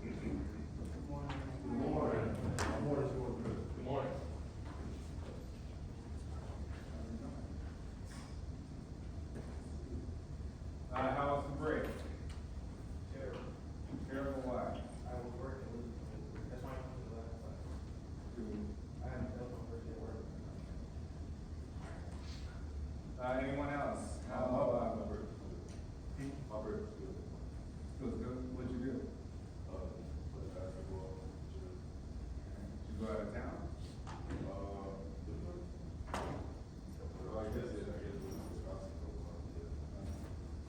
Good morning. Good morning. Good morning, School Committee. Good morning. How was the break? Terrible. Terrible why? I was working. That's why I went to the last class. Good. I had that was my first day working. Anyone else? My birthday. My birthday. It was good. What'd you do? Play basketball. Did you go out of town? I guess it was Wisconsin.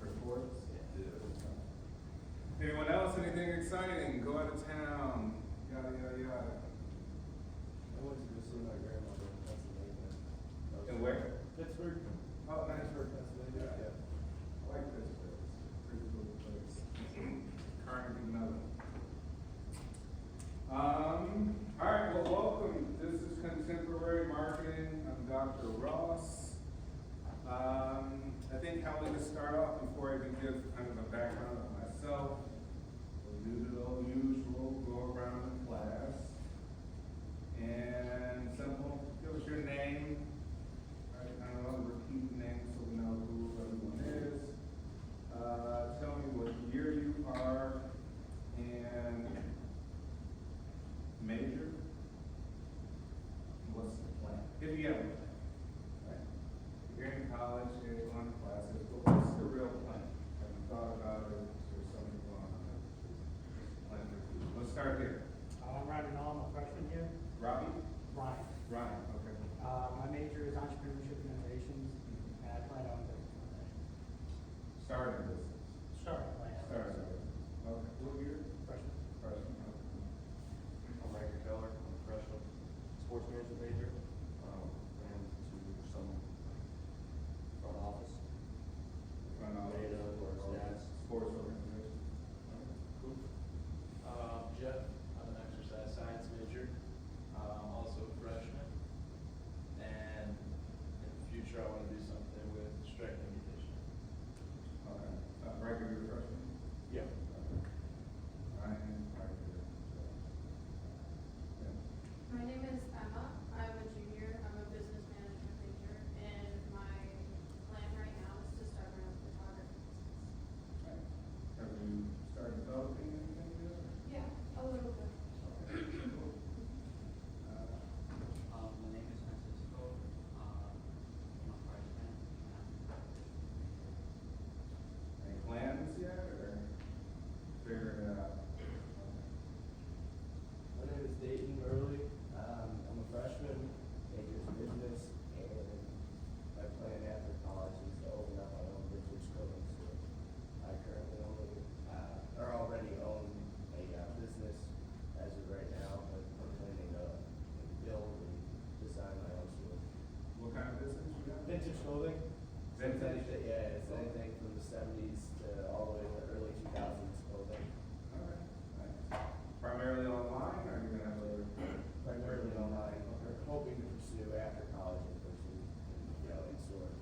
For sports? Yeah. Anyone else? Anything exciting? Go out of town. Yada, yada, yada. I went to go see my grandmother in Pennsylvania. And where? Pittsburgh. Oh, nice. Pittsburgh, Pennsylvania. Yeah. I like Pittsburgh. It's a pretty cool place. Carnegie Mellon. All right, well, welcome. This is Contemporary Marketing. I'm Dr. Ross. I think how we can start off before I even give kind of a background of myself. We'll do the old usual, go around the class. And simple, give us your name. Right, kind of a repeat name so we know who everyone is. Tell me what year you are and major. What's the plan? If you have a plan, right? If you're in college, you're going to classes, but what's the real plan? Have you thought about it? Is there something going on? Plan for you. Let's start here. I'm Ryan Renal, I'm a freshman here. Robbie? Ryan. Ryan, okay. My major is entrepreneurship and innovations, and I plan on business one day. Starting business. Starting plan. Starting business. Okay, what year? Freshman. Freshman, okay. I'm Rankin Keller. I'm a freshman sports management major. Ran to some front office. Front office. Data or stats. Sports organization. Cool. Jeff, I'm an exercise science major, also a freshman, and in the future I want to do something with strength and conditioning. Okay. Regular freshman? Yeah. Ryan, regular. Yeah. My name is Emma. I'm a junior. I'm a business management major, and my plan right now is to start my own photography business. Right. Have you started developing anything yet? Yeah, a little bit. Okay, cool. My name is Francisco. I'm a freshman. Any plans yet, or figuring it out? My name is Dayton Burley. I'm a freshman, major in business, and my plan after college is to open up my own vintage clothing store. I currently already own a business as of right now, but I'm planning to build and design my own store. What kind of business you got? Vintage clothing. Vintage? Yeah, it's anything from the 70s to all the way to early 2000s clothing. All right, nice. Primarily online, or are you gonna have other? Primarily online. We're hoping to pursue after college in person, in store.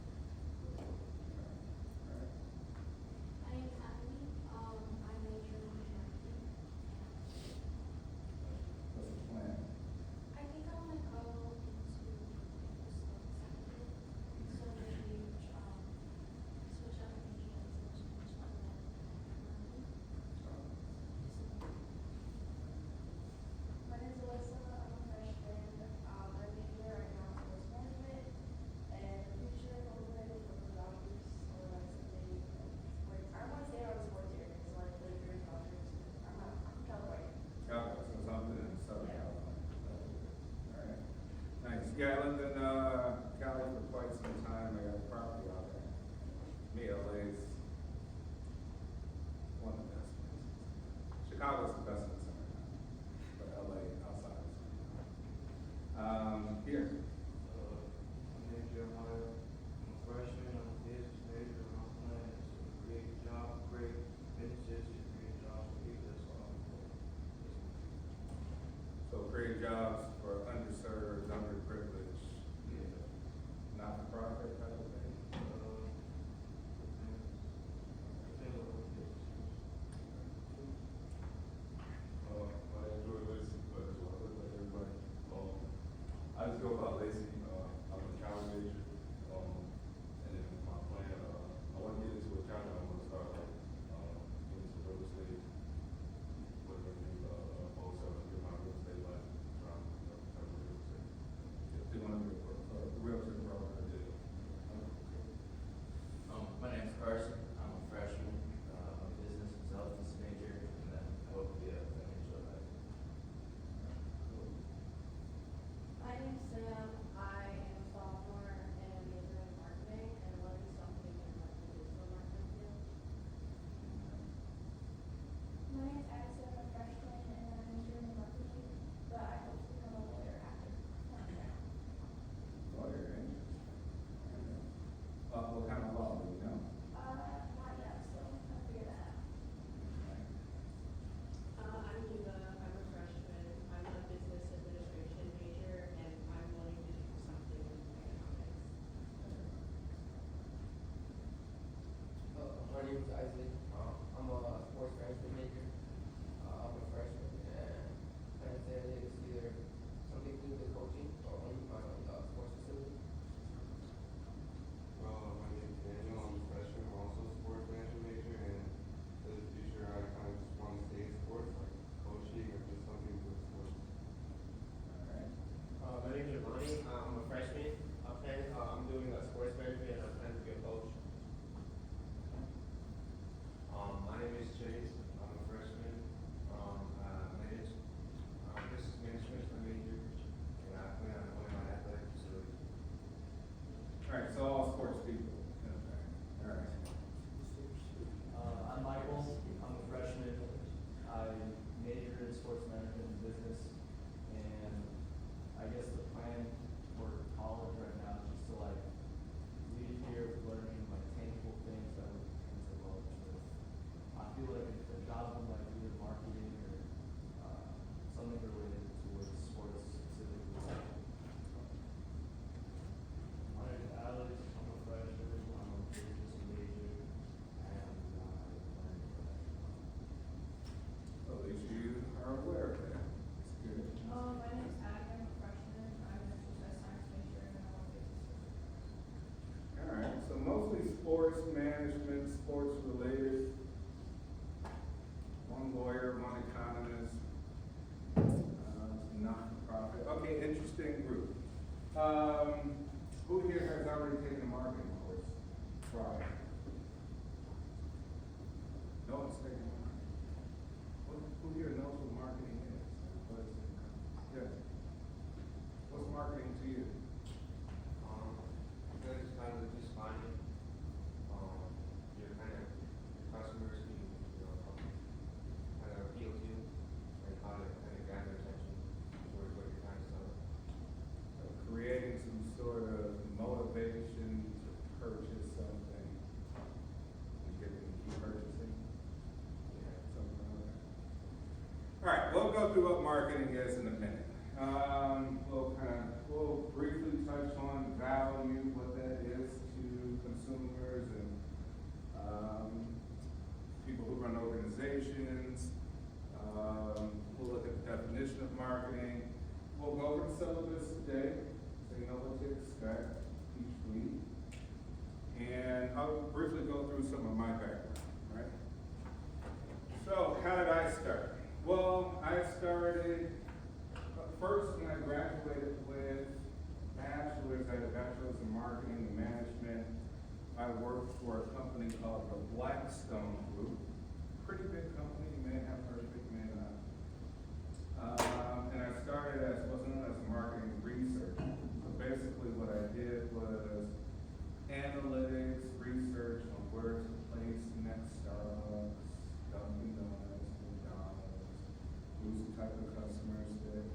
All right. My name is Emily. I major in marketing. What's the plan? I think I want to go into the sector, so maybe switch up major and switch on that. My name is Alyssa. I'm a freshman. My major right now is sports management, and in the future, hopefully, I go for doctors or like something. Sports. I want to stay around the sports area, so like Lakers, Dodgers. I'm not California. Okay, so something in Southern Yeah. California. All right. Nice. Yeah, I lived in Cali for quite some time. I got a property out there. Me, LA's one of the best places. Chicago's the best in the summertime, but LA outside is here. I'm named Jeremiah. I'm a freshman. I'm a business major. And my plan is to create a job, create businesses, to create jobs for people. That's all I'm for. So create jobs for underserved, underprivileged, Yeah. not-for-profit type of thing. Depends on what business. Who here has already taken a marketing course? Prior? No one's taken marketing. Who here knows what marketing is? What is it? Yes. What's marketing to you? I feel like it's kind of just finding, your customers can, kind of appeal to, like how to kind of grab their attention towards what you're trying to sell. So creating some sort of motivation to purchase something and get them to keep purchasing. Yeah. Something like that. All right, we'll go through what marketing is in a minute. We'll briefly touch on value, what that is to consumers and people who run organizations. We'll look at the definition of marketing. We'll go over the syllabus today, so you know what to expect each week. And I'll briefly go through some of my background, right? So, how did I start? Well, I started first when I graduated with bachelor's. I had a bachelor's in marketing and management. I worked for a company called the Blackstone Group. Pretty big company, you may have heard of it, you may not. And I started as what's known as marketing research. So basically what I did was analytics, research on where to place next Starbucks, Dunkin' Donuts, McDonald's, who's the type of customers that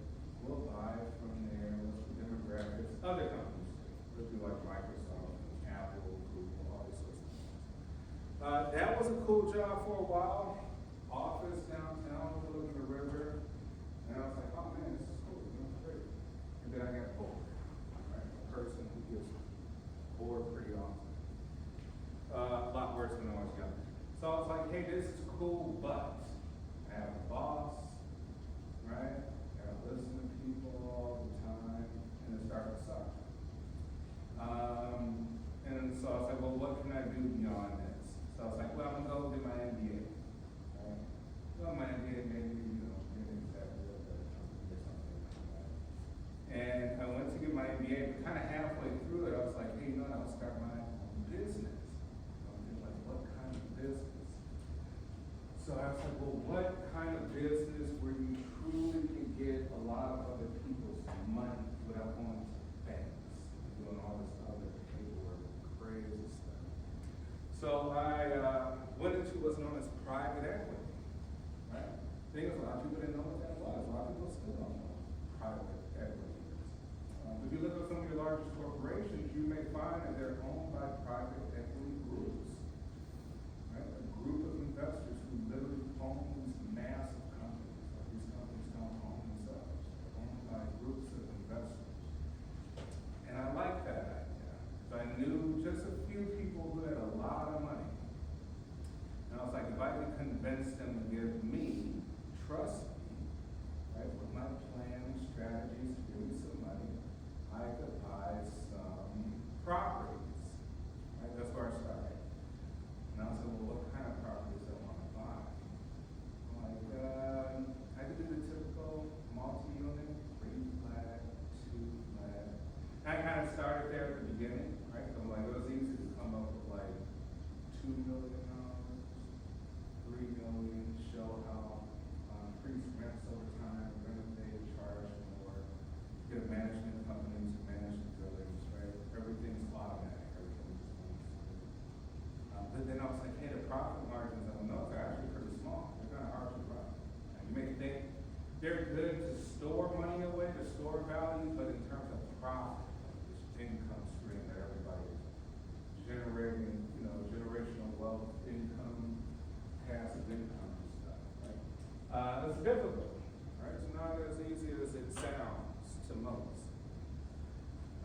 will buy from there, what's the demographics, other companies would be like Microsoft, Apple, Google, all these sorts of things. That was a cool job for a while. Office downtown, overlooking the river. And I was like, oh man, this is cool, you know, great. And then I got bored, right? A person who gets bored pretty often. A lot worse when I was younger. So I was like, hey, this is cool, but I have a boss, right? I gotta listen to people all the time, and it started to suck. And so I was like, well, what can I do beyond this? So I was like, well, I'm gonna go get my MBA. Right? Well, my MBA maybe, maybe exactly what that or something like that. And I went to get my MBA, but kind of halfway through it, I was like, hey, I'll start my own business. I was like, what kind of business? So I was like, well, what kind of business where you truly can get a lot of other people's money without going to banks and doing all this other paperwork, crazy stuff. So I went into what's known as private equity, right? Thing is, a lot of people didn't know what that was. A lot of people still don't know what private equity is. If you look at some of your largest corporations, you may find that they're owned by private equity groups, right? A group of investors who literally own these massive companies. Like these companies don't own themselves. They're owned by groups of investors. And I like that idea. So I knew just a few people who had a lot of money. And I was like, if I could convince them to give me, trust me, right, with my plan and strategies to give me some money, I could buy some properties. Right? That's where I started. And I was like, well, what kind of properties do I want to buy? I could do the typical multi-unit, 3-flat, 2-flat. I kind of started there at the beginning, right? So I'm like, it was easy to come up with like $2 million, $3 million, show how increase rents over time, renovate, charge more, get a management company to manage the buildings, right? Everything's automatic, everything's just going through. But then I was like, hey, the profit margins on those are actually pretty small. They're kind of hard to run. And you may think they're good to store money away, to store value, but in terms of profit, this income stream that everybody is generating, generational wealth, income, passive income and stuff, right? It's difficult, right? It's not as easy as it sounds to most.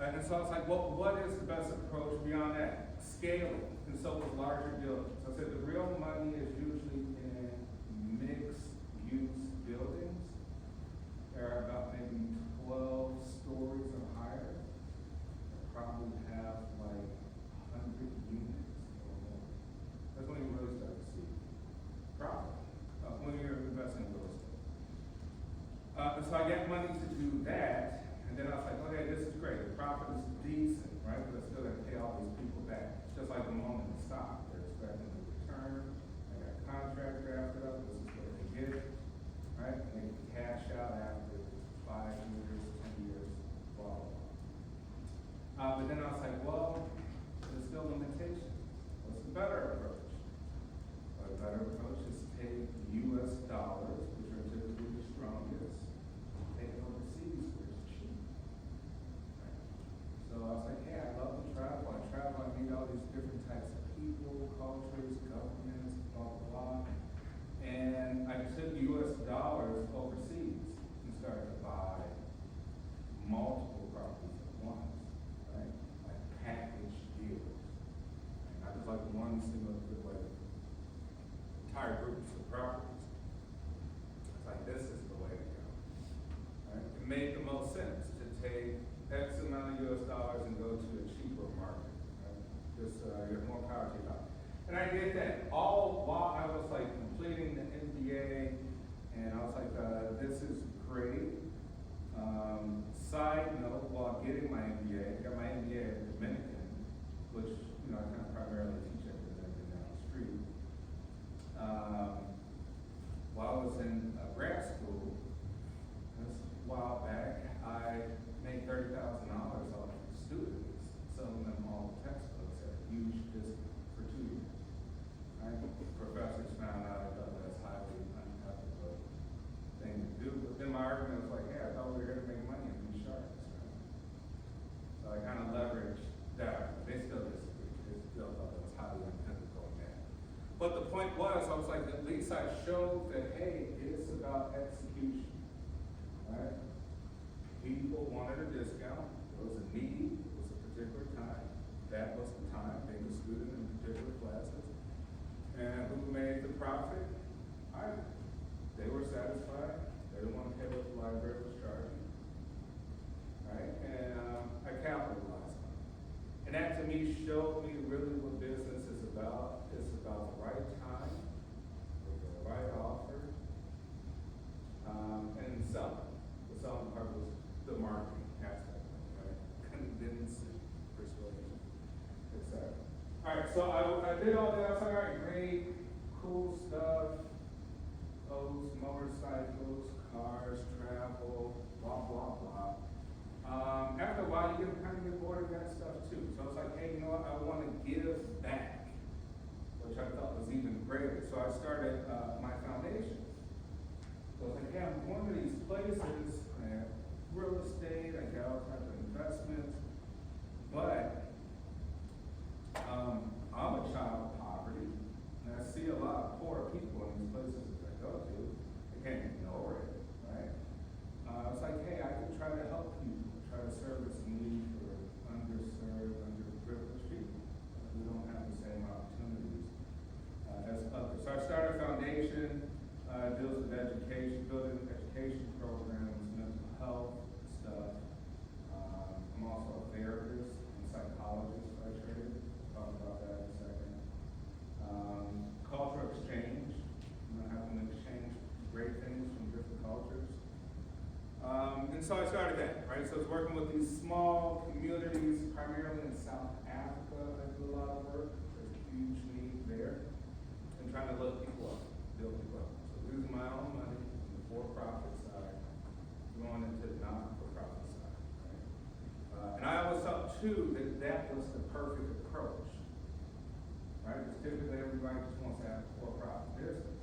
And so I was like, well, what is the best approach beyond that? Scaling. And so with larger buildings. So I said the real money is usually in mixed-use buildings. There are about maybe 12 stories or higher. They probably have like 100 units or more. That's when you really start to see profit. When you're investing in real estate. So I get money to do that, and then I was like, okay, this is great. The decent, right? But I still gotta pay all these people back. Just like the moment the stock, they're expecting a return, I got a contract drafted up, this is what they get, right? And they can cash out after 5 years, 10 years, blah, blah, blah. But then I was like, well, there's still limitations. What's the better approach? Well, the better approach is to take US dollars, which are typically the strongest, take it overseas where it's cheap. Right? So I was like, hey, I love to travel. I travel, I meet all these different types of people, cultures, governments, blah, blah, blah. And I took US dollars overseas and started to buy multiple properties at once, right? Like package deals. Right? Not just like one single, like entire groups of properties. It's like, this is the way to go. Right? It made the most sense to take X amount of US dollars and go to a cheaper market. Right? Just, you have more power to your dollar. And I did that all while I was like completing the MBA, and I was like, this is great. Side note, while getting my MBA, I got my MBA at Dominican, which, I kind of primarily teach at Dominican down the street. While I was in grad school, this while back, I made $30,000 off of students, selling them all the textbooks at a huge discount for 2 years. Right? Professors found out I thought that's highly unethical thing to do. But then my argument was like, hey, I thought we were going to make money and be sharks. Right? So I kind of leveraged that. They still disagree. They still thought that was highly unethical in that. But the point was, I was like, at least I showed that, hey, it's about execution. Right? People wanted a discount. There was a need. It was a particular time. That was the time. Being a student in particular classes. And who made the profit? They were satisfied. They didn't want to pay what the library was charging. Right? And I capitalized on it. And that to me showed me really what business is about. It's about the right time, with the right offer, and selling. The selling part was the marketing aspect, right? Convincing, persuasion, etc. All right, so I did all that. I was like, all right, great, cool stuff. Those motorcycles, cars, travel, blah, blah, blah. After a while, you kind of get bored of that stuff too. So I was like, hey, you know what? I want to give back, which I thought was even greater. So I started my foundation. So I was like, hey, I'm going to these places, I have real estate, I got all types of investments, but I'm a child of poverty, and I see a lot of poor people in these places that I go to. I can't ignore it, right? I was like, hey, I can try to help people, try to service a need for underserved, underprivileged people who don't have the same opportunities as others. So I started a foundation, deals with education, building education programs, mental health stuff. I'm also a therapist and psychologist by trade. Talk about that in a second. Cultural exchange, having to exchange great things from different cultures. And so I started that, right? So I was working with these small communities, primarily in South Africa. I do a lot of work. There's a huge need there. And trying to lift people up, build people up. So losing my own money on the for-profit side, going into the not-for-profit side, right? And I always thought, too, that that was the perfect approach, right? Because typically everybody just wants to have a for-profit business.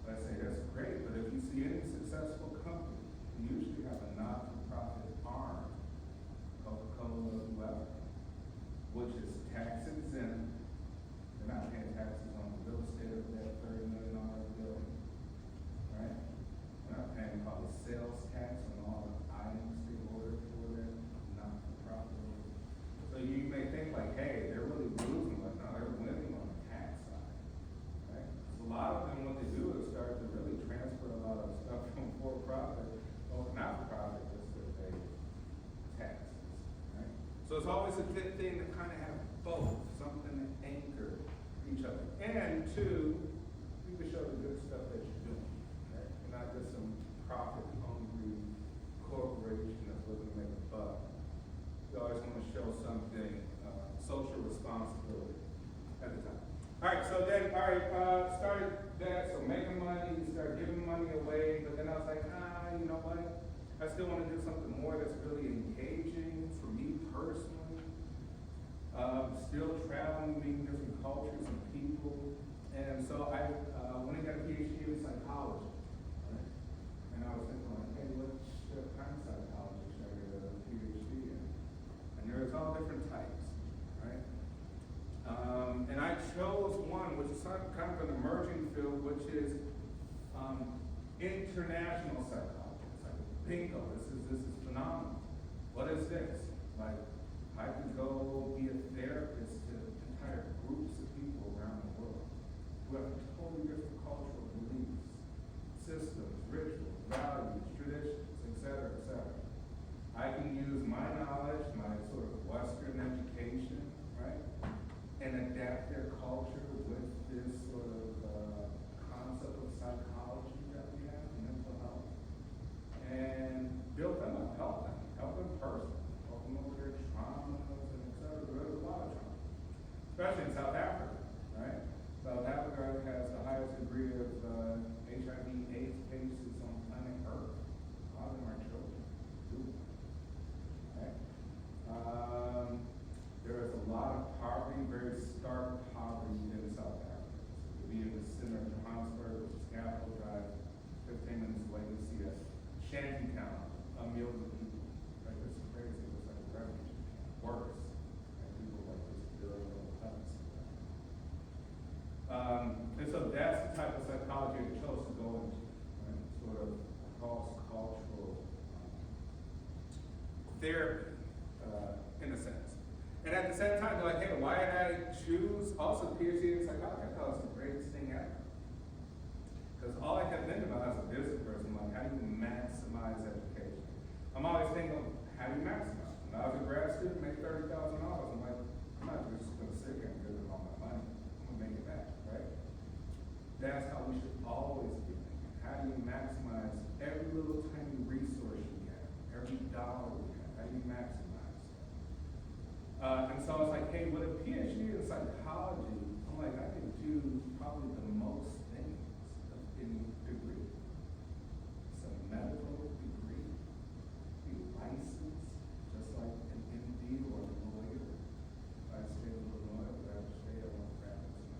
But I say, that's great, but if you see any successful company, you usually have a not-for-profit arm, Coca-Cola, whoever, which is tax exempt. They're not paying taxes on the real estate of that $30 million building, right? They're not paying probably sales tax on all the items they order for that not-for-profit. So you may think like, hey, they're really losing, but no, they're winning on the tax side, right? So a lot of them, what they do is start to really transfer a lot of stuff from for-profit over not-for-profit just to pay taxes, right? So it's always a good thing to kind of have both, something to anchor each other. And two, you can show the good stuff that you're doing, right? You're not just some profit-hungry corporation that's looking to make a buck. You always want to show I still want to do something more that's really engaging for me personally. Still traveling, meeting different cultures and people. And so I went and got a PhD in psychology. Right? And I was thinking like, hey, what kind of psychology should I get a PhD in? And there's all different types, right? And I chose one, which is kind of an emerging field, which is international psychology. It's like, bingo, this is phenomenal. What is this? Like, I could go be a therapist to entire groups of people around the world who have totally different cultural beliefs, systems, rituals, values, traditions, et cetera, et cetera. I can use my knowledge, my sort of Western education, right, and adapt their culture with this sort of concept of psychology that we have, mental health, and build them up, help them personally. Over their traumas and et cetera. There's a lot of trauma, especially in South Africa, right? South Africa has the highest degree of HIV/AIDS cases on planet Earth. A lot of them are children, right? There is a lot of poverty, very stark poverty in South Africa. So to be in the center of Johannesburg, which is capital drive, 15 minutes away, you see a shanty town, 1 million people. Right? It's crazy. Refugee worse, and people like this building little huts. And so that's the type of psychology I chose to go into, right? Sort of cross-cultural therapy, in a sense. And at the same time, they're like, hey, why did I choose also PhD in psychology? I thought it was the greatest thing ever. Because all I kept thinking about as a business person, like, how do you maximize education? I'm always thinking, how do you maximize? When I was a grad student, made $30,000. I'm like, I'm not just going to sit here and give them all my money. I'm going to make it back, right? That's how we should always be thinking. How do you maximize every little tiny resource you have, every dollar you have? How do you maximize that? And so I was like, hey, with a PhD in psychology, I'm like, I can do probably the most things of any degree. It's a medical degree, be licensed, just like an MD or a lawyer. I stay in Illinois, but I would stay on practice.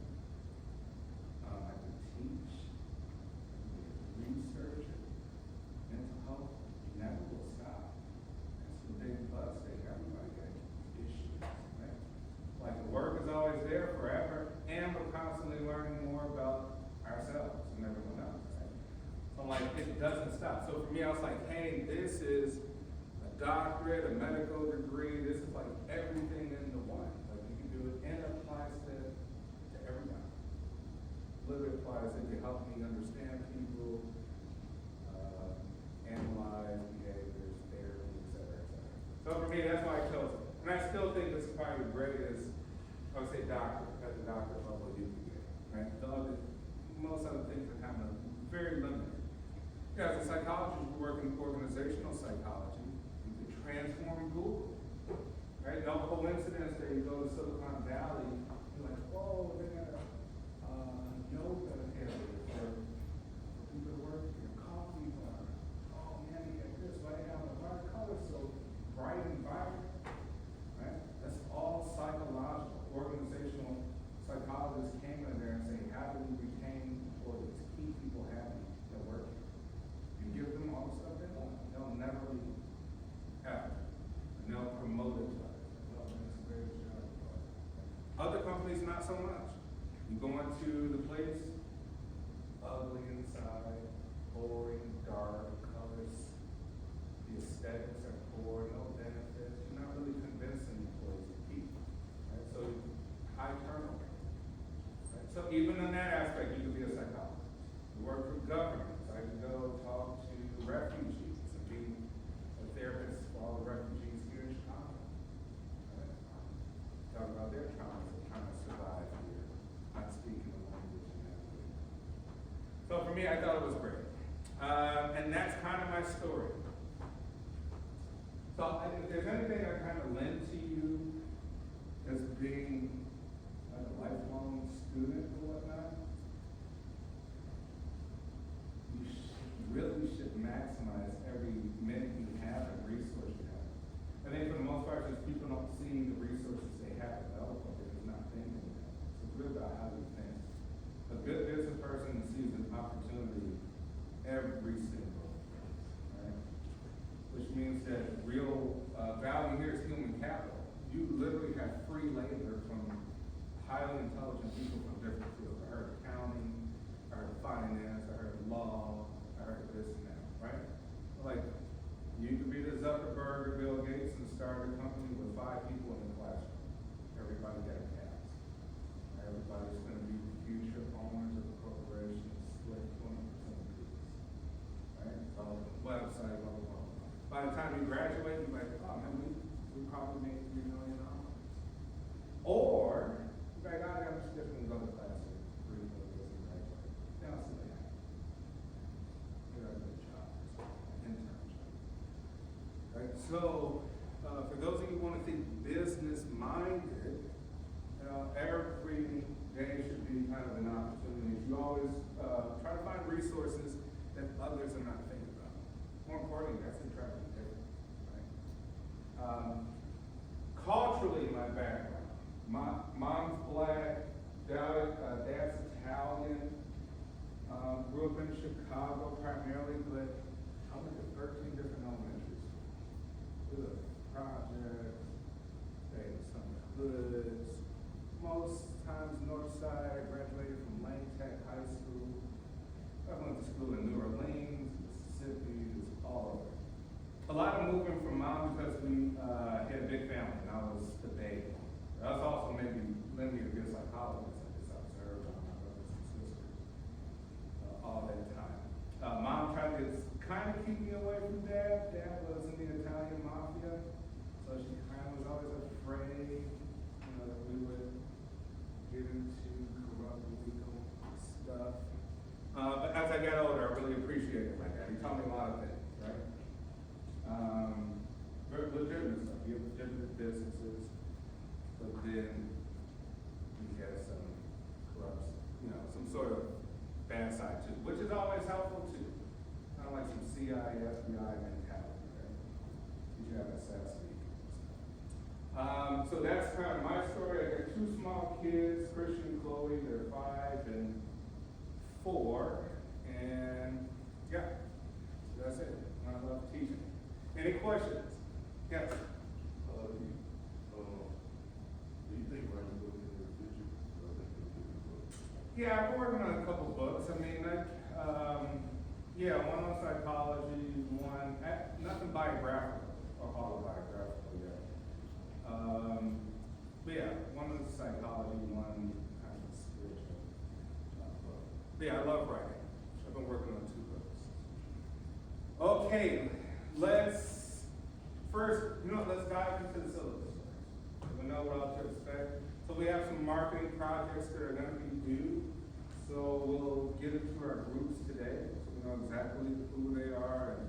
I could teach, research, mental health never will stop. That's the big buzz thing. Everybody got issues, right? Like the work is always there forever, and we're constantly learning more about ourselves and everyone else, right? So I'm like, it doesn't stop. So for me, I was like, hey, this is doctorate, a medical degree, this is like everything in the one. Like you can do it and it applies to everybody. Literally applies, it can help me understand people, analyze behaviors, therapy, et cetera, et cetera. So for me, that's why I chose it. And I still think this is probably the greatest, I would say doctorate, at the doctorate level you can get, right? Most other things are kind of very limited. Yeah, as a psychologist, we work in organizational psychology. Transform Google, right? No coincidence that you go to Silicon Valley, you're like, whoa, they got a yoga area for people to work in a coffee bar. Oh man, they got this. Why they have a lot of colors so bright and vibrant, right? That's all psychological. Organizational psychologists came in there and say, how do we retain employees, keep people happy at work? You give them all the stuff they want, they'll never leave. Ever. And they'll promote it to others. Well, that's a great job. Other companies, not so much. You go into the place, ugly inside, boring, dark, colors, the aesthetics are poor, no benefits. You're not really convincing employees to keep. Right? So high turnover. Right? So even in that aspect, you can be a psychologist. You work for governments. I can go talk to refugees and be a therapist for all the refugees here in Chicago. Right? Talk about their traumas of trying to survive here, not speaking the language and everything. So for me, I thought it was great. And that's kind of my story. So if there's anything I kind of lend to you as being like a lifelong student or whatnot, you really should maximize every minute started a company with 5 people in the classroom. Everybody got caps. Everybody's gonna be the future owners of the corporation, split 20% apiece. Right? Website, blah, blah, blah. By the time you graduate, you're like, oh man, we probably made $3 million. Or, you're like, I'm just gonna go to class and read what it is and graduate. Now it's like, you're a good job, internship. Right, so, for those of you who want to think business-minded, every day should be kind of an opportunity. You always try to find resources that others are not thinking about. More importantly, that's in trying to be different, right? Culturally, my background, mom's black, dad's Italian, grew up in Chicago primarily, but I went to 13 different elementary schools. Projects, they had some hoods, most times north side. I graduated from Lane Tech High School. I went to school in New Orleans, Mississippi, just all over. A lot of moving from mom because we had a big family and I was the baby. That was also maybe led me to be a psychologist. I just observed on my brothers and sisters all that time. Mom tried to kind of keep me away from dad. Dad was in the Italian mafia, so she kind of was always afraid, that we would get into corrupt legal stuff. But as I got older, I really appreciated my dad. He taught me a lot of things, right? Very legitimate stuff. He had legitimate businesses, but then he has some corrupt, some sort of bad side too, which is always helpful too. Kind of like some CIA, FBI mentality, right? You should have assassinate. So that's kind of my story. I got 2 small kids, Christian and Chloe, they're 5 and 4, and yeah, so that's it. I love teaching. Any questions? Yes? Do you think writing books in the future? Yeah, I've been working on a couple books. I mean, one on psychology, one, nothing biographical or autobiographical yet. But yeah, one is psychology, one kind of spiritual book. But yeah, I love writing. I've been working on 2 books. Okay, let's dive into the syllabus. We know what to expect. So we have some marketing projects that are going to be due. So we'll get into our groups today, so we know exactly who they are and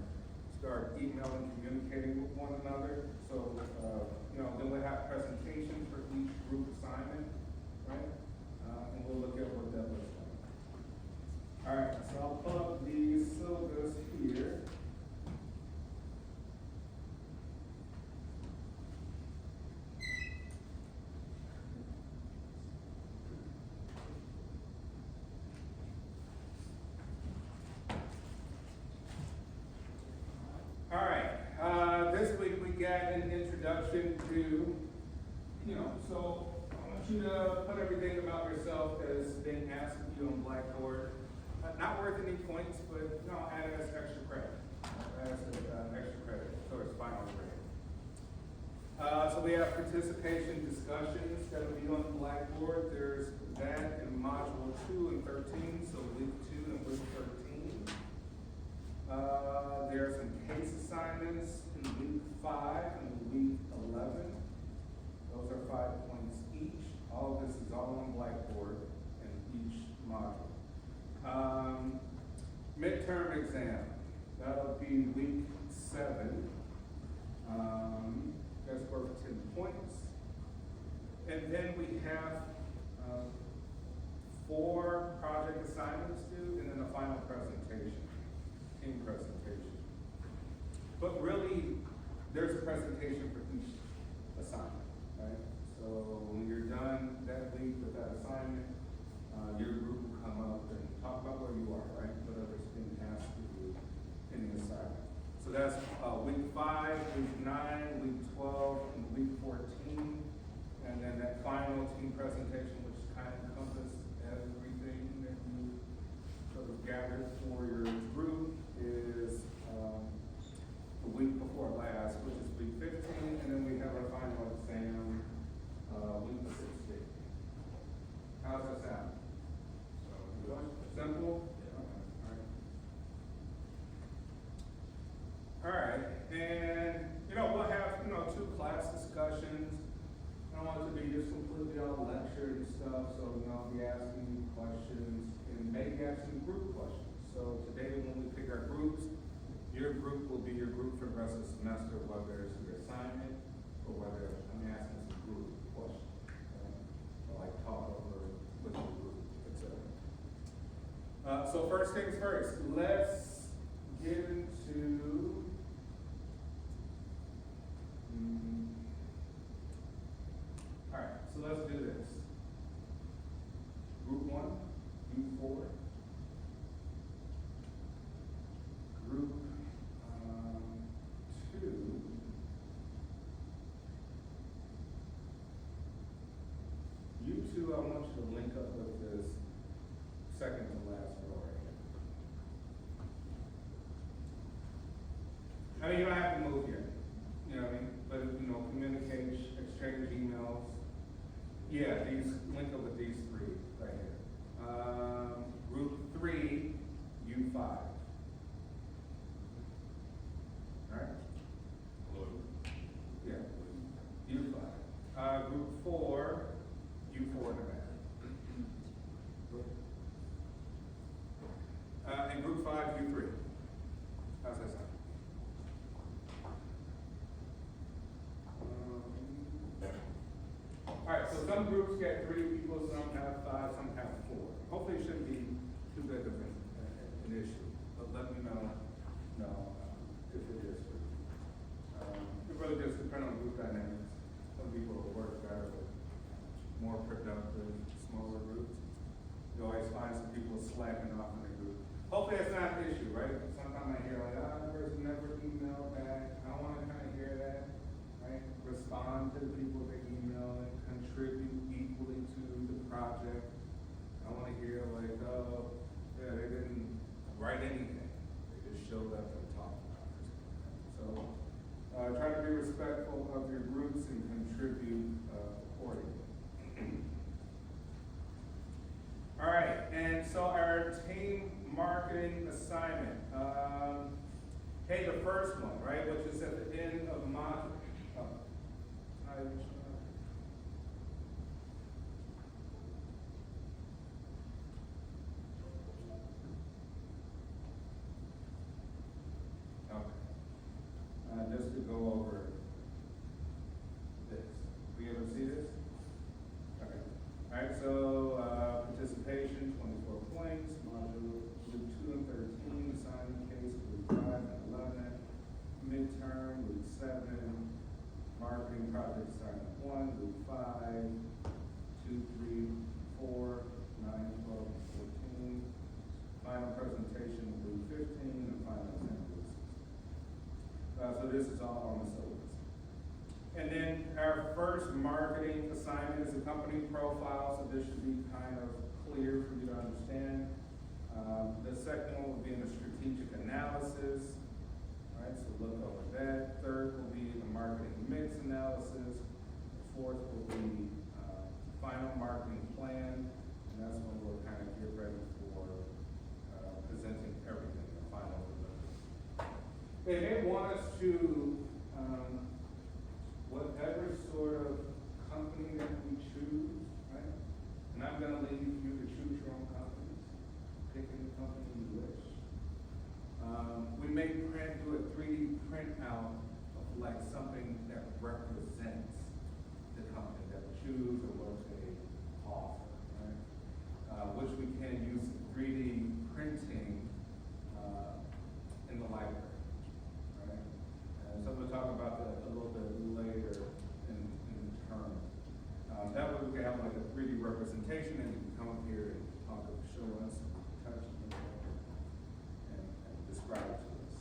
start emailing, communicating with one another. So, then we'll have presentations for each group assignment, right? And we'll look at what that looks like. All right, so I'll pull up the syllabus here. All right, this week we got an introduction to, so I want you to put everything about yourself as being asked of you on Blackboard. Not worth any points, but add as extra credit. Add as extra credit towards final grade. So we have participation discussions that will be on the Blackboard. There's that in Module 2 and 13, so week 2 and week 13. There are some case assignments in week 5 and week 11. Those are 5 points each. All of this is all on Blackboard in each module. Midterm exam, that'll be week 7. That's worth 10 points. And then we have 4 project assignments due, and then a final presentation. Team presentation. But really, there's a presentation for each assignment, right? So when you're done that week with that assignment, your group will come up and talk about where you are, right? Whatever's being asked of you in the assignment. So that's week 5, week 9, week 12, and week 14. And then that final team presentation, which kind of encompasses everything that you sort of gathered for your group, is the week before last, which is week 15, and then we And, we'll have, 2 class discussions. I don't want it to be just completely all lecture and stuff, so, I'll be asking you questions and maybe asking group questions. So today when we pick our groups, your group will be your group for the rest of the semester, whether it's your assignment or whether I'm asking some group questions. Okay? Or like talk over with your group, etc. So first things first, let's get into all right, so let's do this. Group 1, U4. Group 2. You 2, I want you to link up with this second to last row right here. I mean, you don't have to move here. You know what I mean? But, communicate, exchange emails. Yeah, link up with these 3 right here. Group 3, U5. All right? Hello. Yeah, U5. Group 4, U4 in the back. And group 5, U3. How's that sound? All right, so some groups get 3 people, some have 5, some have 4. Hopefully it shouldn't be too big of an issue, but let me know if it is for you. It really just depends on group dynamics. Some people will work better with more productive, smaller groups. You always find some people slacking off in the group. Hopefully that's not an issue, right? Sometimes I hear like, that person never emailed back. I want to kind of hear that, right? Respond to the people that email and contribute equally to the project. I want to hear like, oh, yeah, they didn't write anything. They just showed up and talked about it. So try to be respectful of your groups and contribute accordingly. All right, and so our team marketing assignment. Hey, the first one, right, which is at the end of module. Just to go over this. We able to see this? Okay. All right, so participation, 24 points, module group 2 and 13, assignment case, group 5 and 11, midterm, group 7, marketing project assignment 1, group 5, 2, 3, 4, 9, 12, 14, final presentation, group 15, and final exam, group 6. So this is all on the syllabus. And then our first marketing assignment is a company profile, so this should be kind of clear for you to understand. The second one will be in the strategic analysis, right? So look over that. Third will be the marketing mix analysis. The fourth will be final marketing plan, and that's when we'll kind of get ready for presenting everything, the final delivery. And they want us to, whatever sort of company that we choose, right? And I'm gonna leave you to choose your own companies. Pick any company you wish. We may do a 3D print out of like something that represents the company that we choose or what they offer, right? Which we can use 3D printing in the library. So we'll talk about that a little bit later in the term. That way we can have like a 3D representation and you can come up here and talk, show us, touch and describe it to us.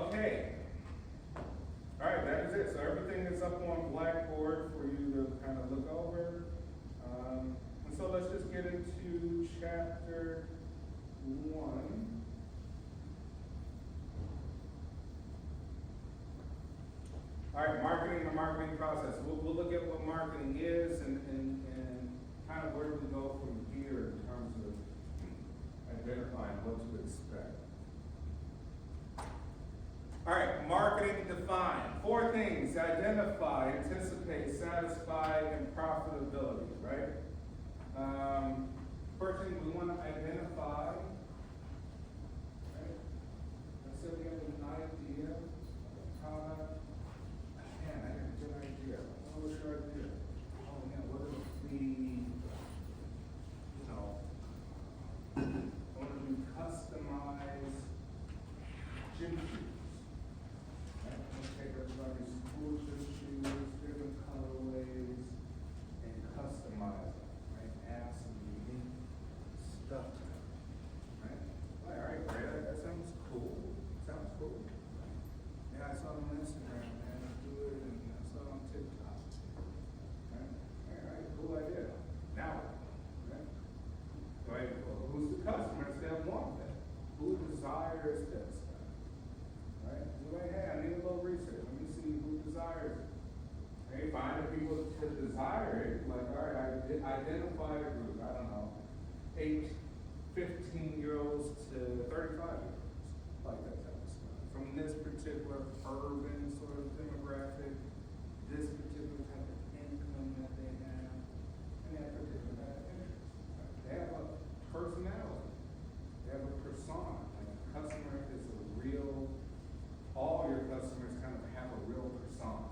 Okay. All right, that is it. So everything is up on Blackboard for you to kind of look over. And so let's just get into chapter 1. All right, marketing, the marketing process. We'll look at what marketing is and kind of where do we go from here in terms of identifying what to expect. All right, things: identify, anticipate, satisfy, and profitability, right? First thing we want to identify, right? Let's say we have an idea of a product. Man, I got a good idea. What should I do? Oh man, what if we, I want to do customized gym shoes. Right? Let's take everybody's cool gym shoes, different colorways, and customize them, right? Add some unique stuff to them, right? All right, great. That sounds cool. Sounds cool. Yeah, I saw it on Instagram, man. Let's do it, and I saw it on TikTok. Right? All right, cool idea. Now, right? Right? Well, who's the customers that want that? Who desires that stuff? Right? You're like, hey, I need a little research. Let me see who desires it. Hey, find the people to desire it. Like, all right, identify a group. I don't know, 15-year-olds to 35-year-olds. Like that type of stuff. From this particular urban sort of demographic, this particular type of income that they have, and that particular type of interest. Right? They have a personality. They have a persona. Like a customer is a real, all your customers kind of have a real persona.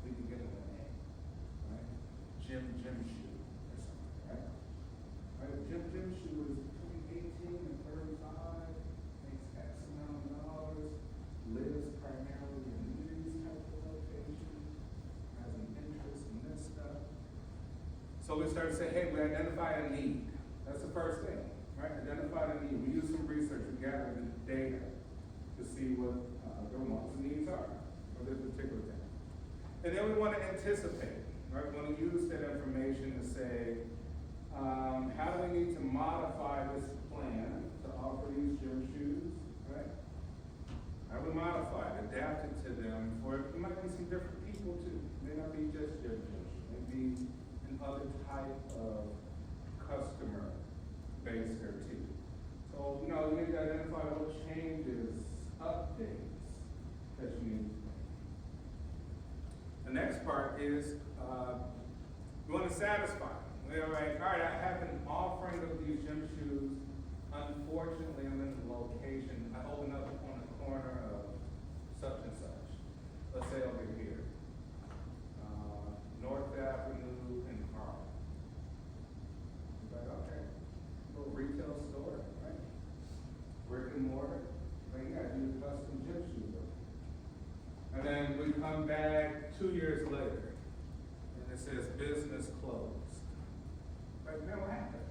We can give them a name, right? Jim Shoe or something, right? Right? Jim Shoe is between 18 and 35, makes X amount of dollars, lives primarily in these type of locations, has an interest in this stuff. So we start to say, hey, we identify a need. That's the first thing, right? Identify the need. We use some research, we gather the data to see what their wants and needs are for this particular thing. And then we want to anticipate, right? We want to use that information to say, how do we need to modify this plan to offer these gym shoes, right? How do we modify it, adapt it to them? For it might be some different people too. It may not be just gym shoes. It may be another type of customer base there too. So, you need to identify what changes, updates that you need to make. The next part is we want to satisfy. We're like, all right, I have an offering of these gym shoes. Unfortunately, I'm in the location. I open up on the corner of such and such. Let's say over here, North Avenue in Harlem. It's like, okay, little retail store, right? Brick and mortar. Like, yeah, do custom gym shoes. And then we come back 2 years later, and it says business closed. Like, man, what happened?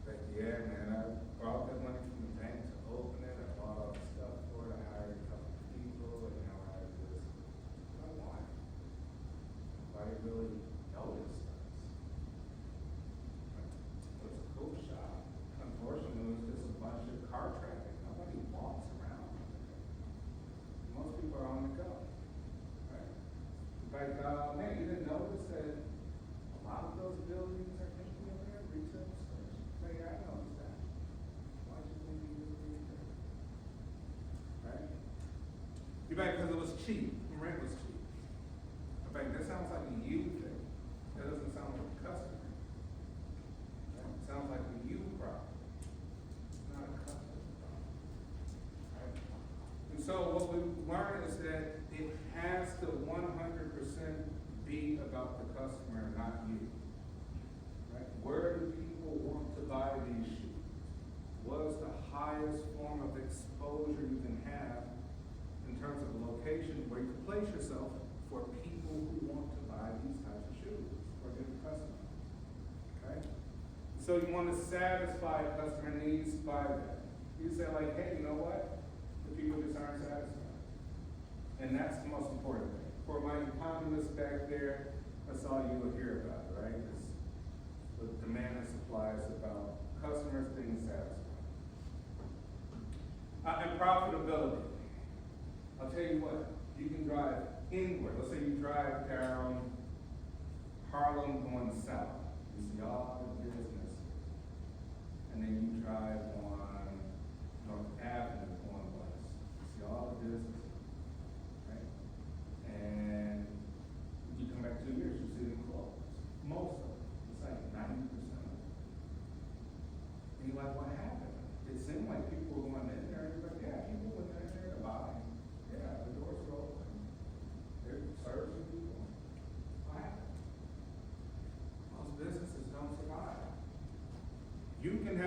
Like, yeah, man, I brought that money from the bank to open it. I bought all the stuff for it. I hired a couple of people, and now I have this. Like, why? Why do you really notice this? It was a cool shop. Unfortunately, it was just a bunch of car traffic. Nobody walks around. Most people are on the go. Right? Like, man, you didn't notice that a lot of those buildings are empty over there, retail stores? Like, yeah, I noticed that. Why did you think you was retail? Right? You're back because it was cheap. Rent was cheap. I'm like, that sounds like a you thing. That doesn't sound like a customer. Right? It sounds like a you problem. It's not a customer problem. Right? And so what we learned is that it has to 100% be about the customer, not you. Right? Where do people want to buy these shoes? What is the highest form of exposure you can have in terms of a location where you can place yourself for people who want to buy these types of shoes for their customers? Okay? So you want to satisfy customer needs by that. You say like, hey, you know what? The people just aren't satisfied. And that's the most important thing. For my economists back there, that's all you will hear about, right? It's the demand and supply is about customers being satisfied. And profitability. I'll tell you what, you can drive anywhere. Let's say you drive down Harlem going south. You see all the businesses. And then you drive on North Avenue going west. You see all the businesses. Right? And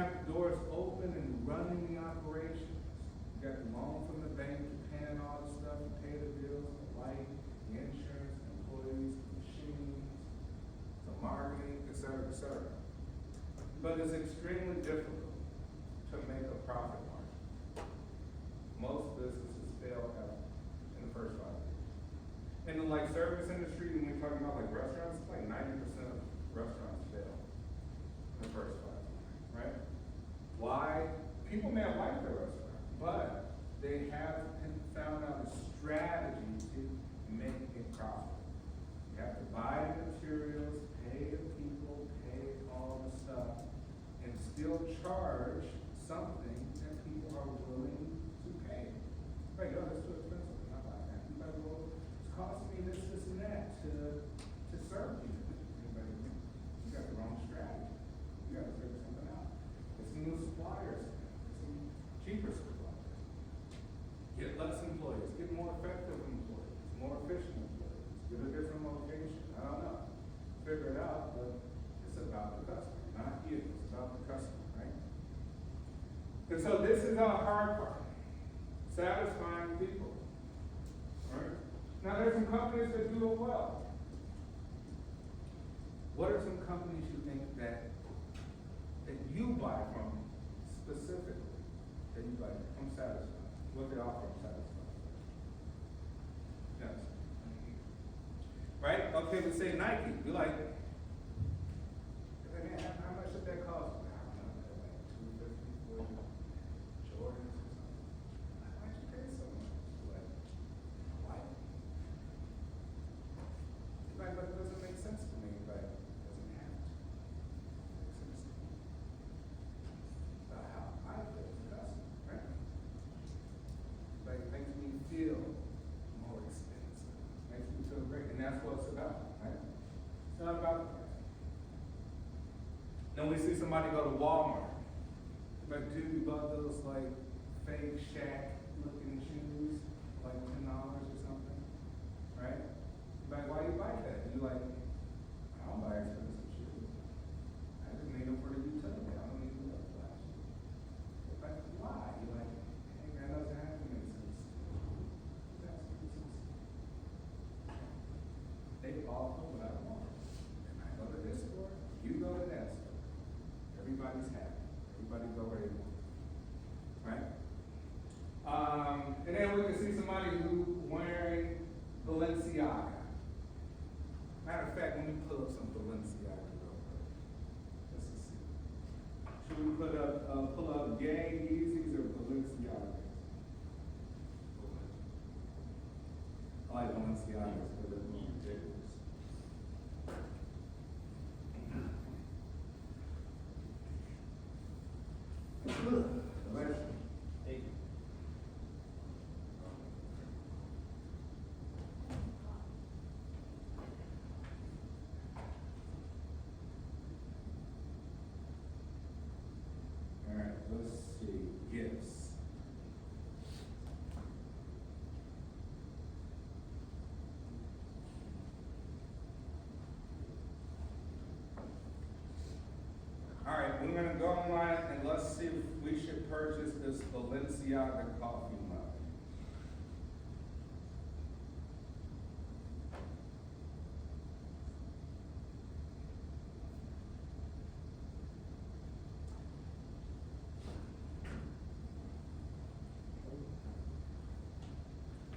have doors open and running the operations. You got the loan from the bank, you're paying all the stuff, you pay the bills, the light, the insurance, the employees, the machines, the marketing, et cetera, et cetera. But it's extremely difficult to make a profit margin. Most businesses fail in the first 5 years. In the like service industry, when we're talking about like restaurants, like 90% of restaurants fail in the first 5 years, right? Why? People may have liked their restaurant, but they haven't found out a strategy to make a profit. You have to buy the materials, pay the people, pay all the stuff, and still charge something that people are willing to pay. Like, oh, that's too expensive, I'm not buying that. Like, well, it's costing me this, and that to serve you. Anybody, you got the wrong strategy. You got to figure something out. Get some new suppliers, get some cheaper suppliers. Get less employees, get more effective employees, more efficient employees, get a different location. I don't know. Figure it out, but it's about the customer, not you. It's about the customer, right? And so this is our hard part. Satisfying people. Right? Now there's some companies that do it well. What are some companies you think that you buy from specifically? That you buy from Satisfied? What they offer from Satisfied? Yes. Right? Okay, we say Nike. We like, man, how much did that cost? I don't know, like $250 for Jordans or something. Why'd you pay so much? Like, why? Like, but it doesn't make sense to me. Like, it doesn't have to. It makes sense to me. About how I feel as a customer, right? Like, it makes me feel more expensive. Makes me feel great. And that's what it's about, right? It's not about the price. Then we see somebody go to Walmart. Like, dude, you bought those like fake Shack looking shoes, like $10 or something, right? Like, why you buy that? You like, I don't buy expensive shoes. I just need them for the utility. I don't need them for flash. Like, why? You like, hey, that doesn't have to make sense. That's sense. They offer what I want. And I go to this store, you go to that store. Everybody's happy. Everybody go where they want. Right? And then we can see somebody who wearing Balenciaga. Matter of fact, let me pull up some Balenciaga real quick. Let's just see. Should we pull up Yang Yeezys or Balenciagas? I like Balenciagas because they're more ridiculous. All right, let's see. Gifts. All right, we're gonna go online and let's see if we should purchase this Balenciaga coffee mug.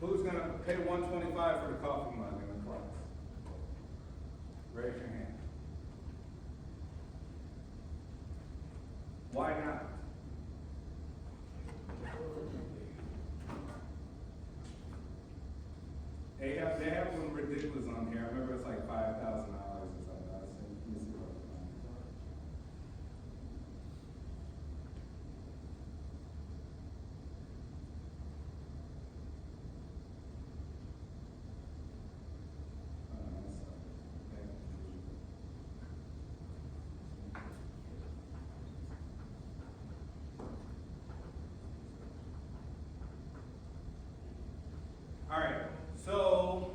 Who's gonna pay $125 for the coffee mug in the class? Raise your hand. Why not? They have one ridiculous on here. I remember it's like $5,000 or something. I was saying, let me see what it's on. All right, so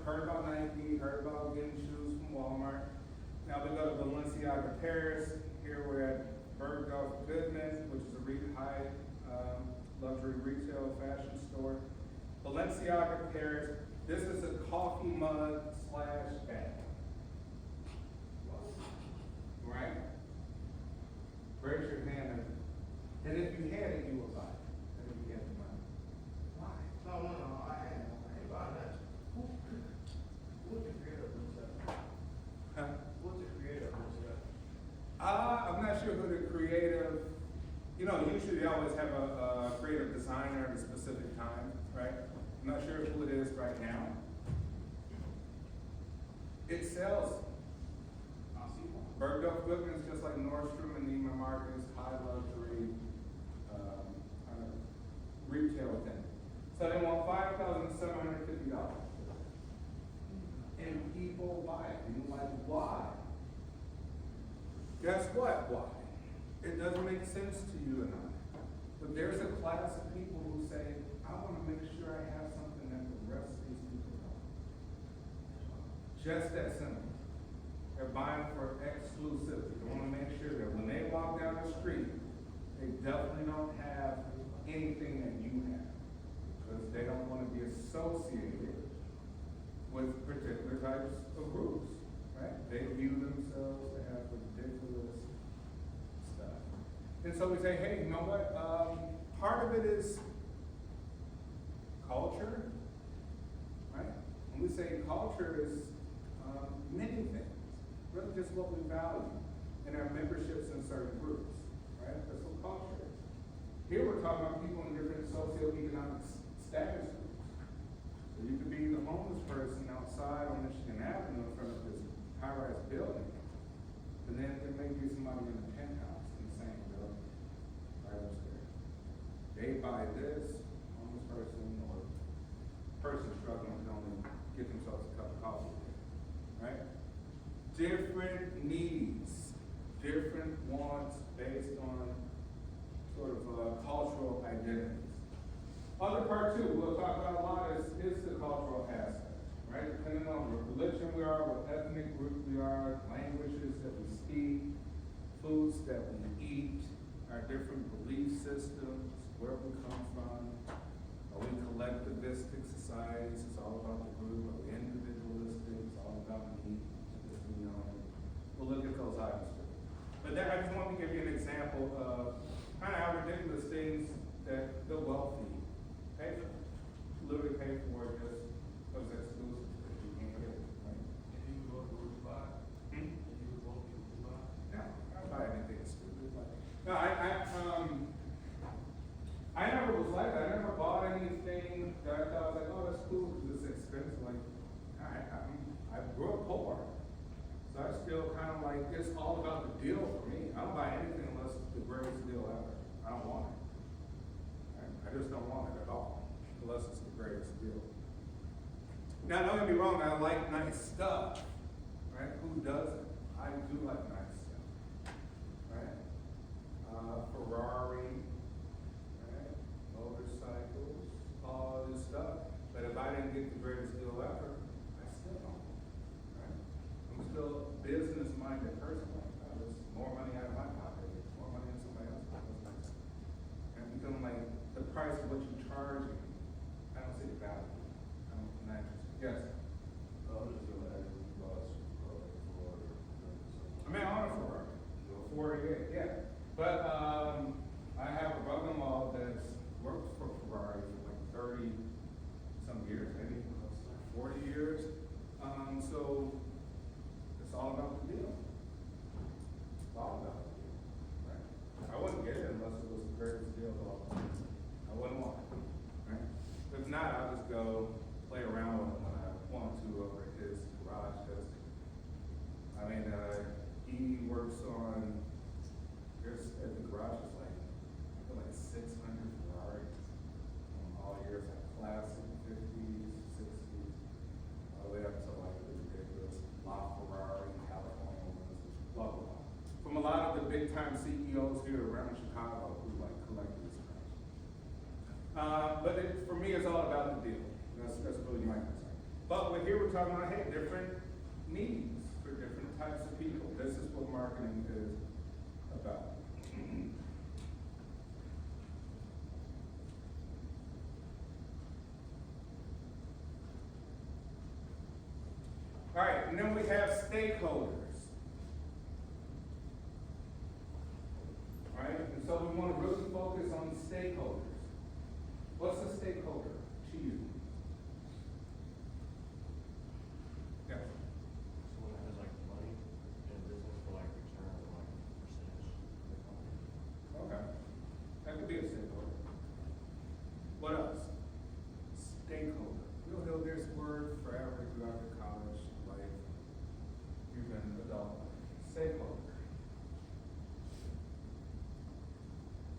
heard about Nike, heard about getting shoes from Walmart. Now we go to Balenciaga Paris. Here we're at Bergdorf Goodman, which is a high luxury retail fashion store. Balenciaga Paris, this is a coffee mug slash bag. Right? Raise your hand, and if you had it, you would buy it, and if you had the money. Why? No, I ain't buying that. Who's the creator of this? Huh? Who's the creator of this? I'm not sure who the creative, usually they always have a creative designer at a specific time, right? I'm not sure who it is right now. It sells. I see one. Bergdorf Goodman is just like Nordstrom and Neiman Marcus, high luxury, kind of retail thing. So they want $5,750. And people buy it. And you're like, why? Guess what? Why? It doesn't make sense to you and I. But there's a class of people who say, I want to make sure I have something that the rest of these people don't. Just that simple. They're buying for exclusivity. They want to make sure that when they walk down the street, they definitely don't have anything that you have. Because they don't want to be associated with particular types of groups, right? They view themselves to have ridiculous stuff. And so we say, hey, you know what? Part of it is culture, right? When we say culture is many things, really just what we value in our memberships in certain groups, right? That's what culture is. Here we're talking about people in different socioeconomic status groups. So you could be the homeless person outside on Michigan Avenue in front of this high-rise building, and then there may be somebody in a penthouse in the same building, right upstairs. They buy this, homeless person or person struggling can only get themselves a cup of coffee, right? Different needs, different wants based on sort of cultural identities. Other part too, we'll talk about a lot is the cultural aspect, right? Depending on what religion we are, what ethnic group we are, languages that we speak, foods that we eat, our different belief systems, where we come from. Are we collectivistic societies? It's all about the group. Are we individualistic? It's all about me. We'll look at those items too. But then I just want to give you an example of kind of how ridiculous things that the wealthy pay for. Literally pay for it just because it's exclusive that you can't get it, right? If you go to Dubai, if you go to Dubai. No, I don't buy anything stupid. No, I never was like that. I never bought anything that I thought was like, oh, that's cool because it's expensive. Like, I grew up poor. So I still kind of like, it's all about the deal for me. I don't buy anything unless it's the greatest deal ever. I don't want it. I just don't want it at all, unless it's the greatest deal. Now, don't get me wrong, I like nice stuff, right? Who doesn't? I do like nice stuff, right? Ferrari, right? Motorcycles, all this stuff. But if I didn't get the greatest deal ever, I still don't, right? I'm still a business-minded person. There's more money out of my pocket, more money in somebody else's pocket. And become like the price of what you charge me, I don't see the value. I'm not interested. Yes? I was just gonna ask you about Florida. I mean, I own a Ferrari. 48, yeah. But I have a brother-in-law that's worked for Ferrari for like 30 some years, maybe 40 years. So it's all about the deal. It's all about the deal, right? I wouldn't get it unless it was the greatest deal of all time. I wouldn't want it, right? If not, I'll just go play around with it when I want to over at his garage, because I mean, he works on, there's at the garage is like, I feel like 600 Ferraris, all years, like classic 50s, 60s, all the way up to like the ridiculous LaFerrari, California ones, blah, blah, blah. From a lot of the big time CEOs here around Chicago who like collect these cars. But for me, it's all about the deal. That's really my concern. But here we're talking about, hey, different needs for different types of people. This is what marketing is about. All right, and then we have stakeholders. All right, and so we want to really focus on stakeholders. What's a stakeholder to you? Yeah. Someone that has like money in a business for like return or like percentage of the company. Okay. That could be a stakeholder. What else? Stakeholder. You'll hear this word forever throughout your college life, even adult life. Stakeholder.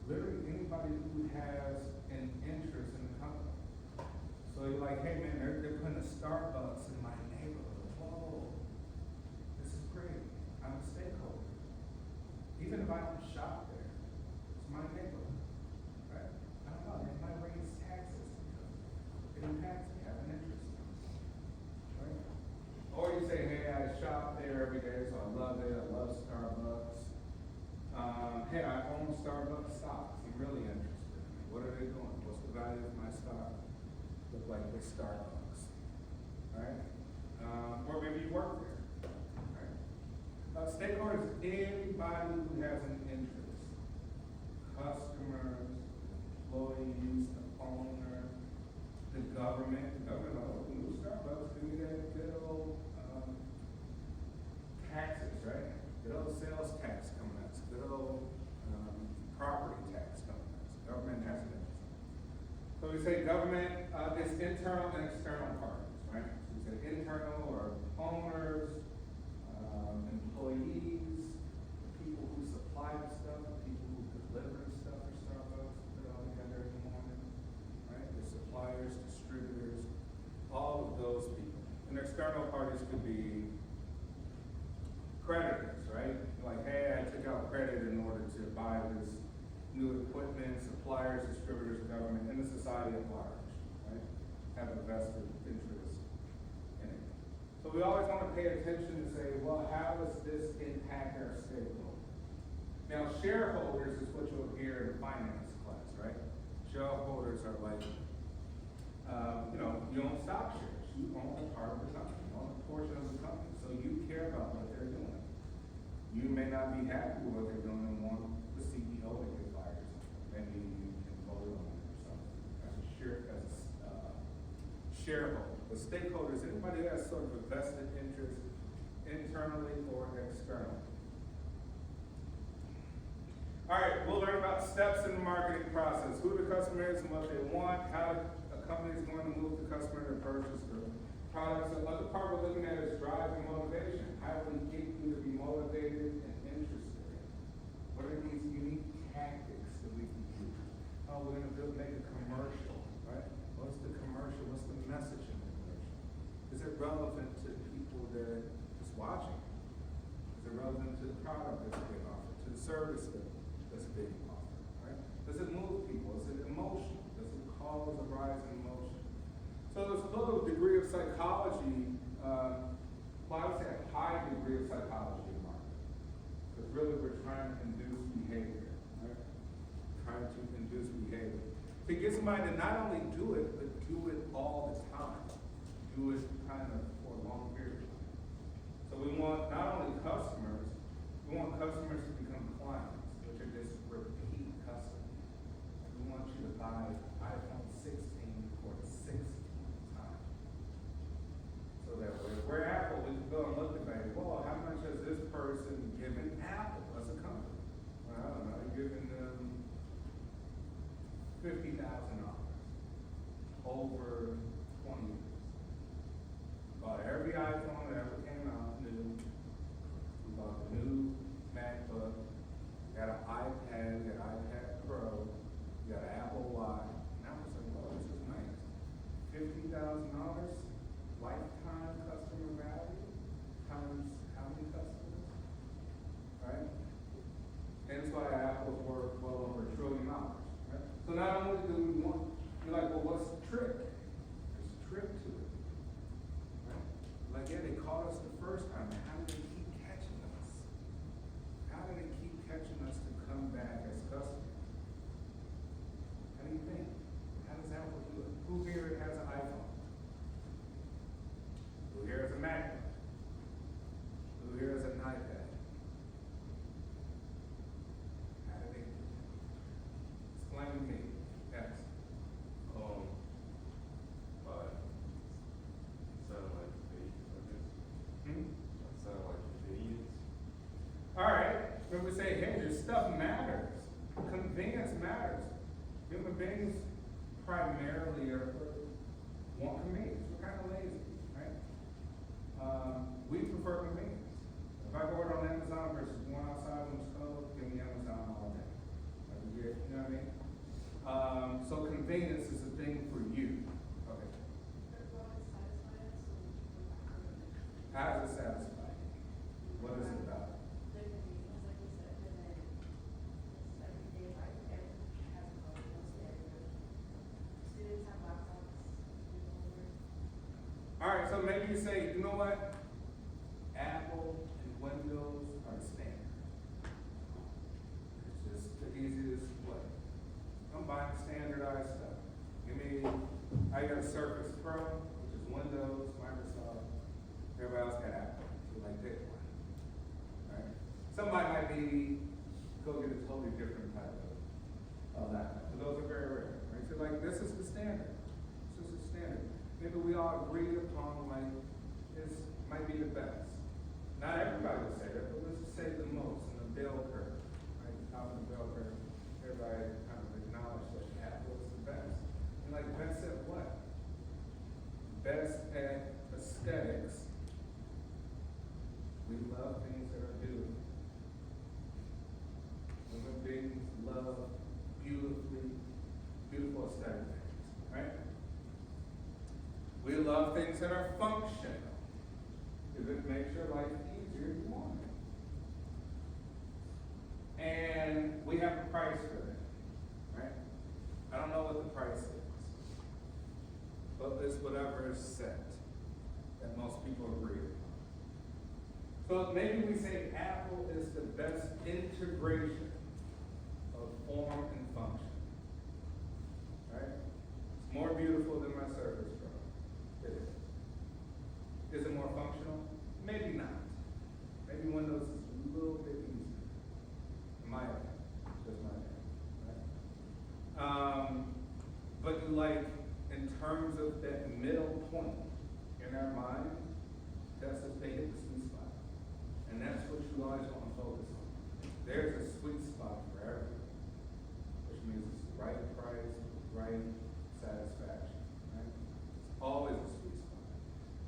Literally anybody who has an interest in the company. So you're like, hey man, they're putting a Starbucks in my neighborhood. Whoa, this is great. I'm a stakeholder. Even if I don't shop there, it's my neighborhood, right? I don't know, they might raise taxes because it impacts me, I have an interest in it, right? Or you say, hey, I shop there every day, so I love it, I love Starbucks. Hey, I own Starbucks stocks, I'm really interested in it. What are they doing? What's the value of my stock look like with Starbucks, right? Or maybe you work there, right? Stakeholders, anybody who has an interest. Customers, employees, the owner, the government. The government, oh, new Starbucks, give me that good old taxes, right? Good old sales tax coming out, good old property tax coming out. Government has an interest. So we say government is internal and external parties, right? So we say internal or owners, employees, people who supply the stuff, people who deliver the stuff for Starbucks, put it all together in the morning, right? The suppliers, distributors, all of those people. And external parties could be creditors, right? Like, hey, I took out credit in order to buy this new equipment, suppliers, distributors, government, and the society at large, right? Have a vested interest in it. So we always want to pay attention to say, well, how does this impact our stakeholders? Now, shareholders is what you'll hear in finance class, right? Shareholders are like, you own stock shares. You own a part of the company, you own a portion of the company, so you care about what they're doing. You may not be happy with what they're doing and want the CEO to get fired or something. Maybe you can vote on it or something. As a shareholder. But stakeholders, anybody that has sort of a vested interest internally or externally. All right, we'll learn about steps in the marketing process, who the customer is and what they want, how a company is going to move the customer to purchase the products. The other part we're looking at is drive and motivation. How do we get you to be motivated and interested? What are these unique tactics that we can use? Oh, we're going to make a commercial, right? What's the commercial? What's the message in the commercial? Is it relevant to people that is watching? Is it relevant to the product that's being offered, to the service that's being offered, right? Does it move people? Is it emotional? Does it cause a rise in emotion? So there's a little degree of psychology, well, I would say a high degree of psychology in marketing. Because really we're trying to induce behavior, right? Trying to induce behavior. To get somebody to not only do it, but do it all the time. Do it kind of for a long period of time. So we want not only customers, we want customers to become clients, which are just repeat customers. We want you to buy iPhone 16 for the 16th time. So that way, if we're Apple, we can go and look at that. Well, how much has this person given Apple as a company? Well, I don't know, you're giving them $50,000 over 20 years. Bought every iPhone that ever came out new. We bought the new MacBook. Got an iPad, got an iPad Pro. Got an Apple Watch. And I was like, well, this is nice. $50,000 lifetime customer value times how many customers? Right? And that's why Apple's worth well over $1 trillion. Right? So not only do we want, you're like, well, what's the trick? There's a trick to it. Right? Like, yeah, they caught us the first time. How do they keep catching us? How do they keep catching us to come back want convenience, we're kind of lazy, right? We prefer convenience. If I go order on Amazon versus going outside when it's cold, give me Amazon all day. Like, you know what I mean? So convenience is a thing for you. Okay. How does it satisfy you? What is it about? The convenience, like you said, and then it's everyday life, everyone has a phone, most everyone. Students have laptops, people work. All right, so maybe you say, you know what? Apple and Windows are the standard. It's just the easiest way. I'm buying standardized stuff. I got a Surface Pro, which is Windows, Microsoft. Everybody else got Apple, so like pick one. Right? Somebody might be go get a totally different type of laptop. But those are very rare. Right? So like this is the standard. This is the standard. Maybe we all agreed upon like this might be the best. Not everybody would say that, but let's just say the most in the bell curve. Right? The top of the bell curve. Everybody kind of acknowledge that Apple is the best. And like best at what? Best at aesthetics. We love things that are beautiful. Human beings love beautiful aesthetic things, right? We love things that are functional. If it makes your life easier, you want it. And we have a price for that, right? I don't know what the price is, but it's whatever is set that most people agree upon. So maybe we say Apple is the best integration of form and function, right? It's more beautiful than my Surface Pro. It is. Is it more functional? Maybe not. Maybe Windows is a little bit easier. In my opinion. Just my opinion. Right? But like in terms of that middle point in our mind, that's if they hit the sweet spot. And that's what you always want to focus on. There's a sweet spot for everything, which means it's the right price, right satisfaction. Right? It's always a sweet spot.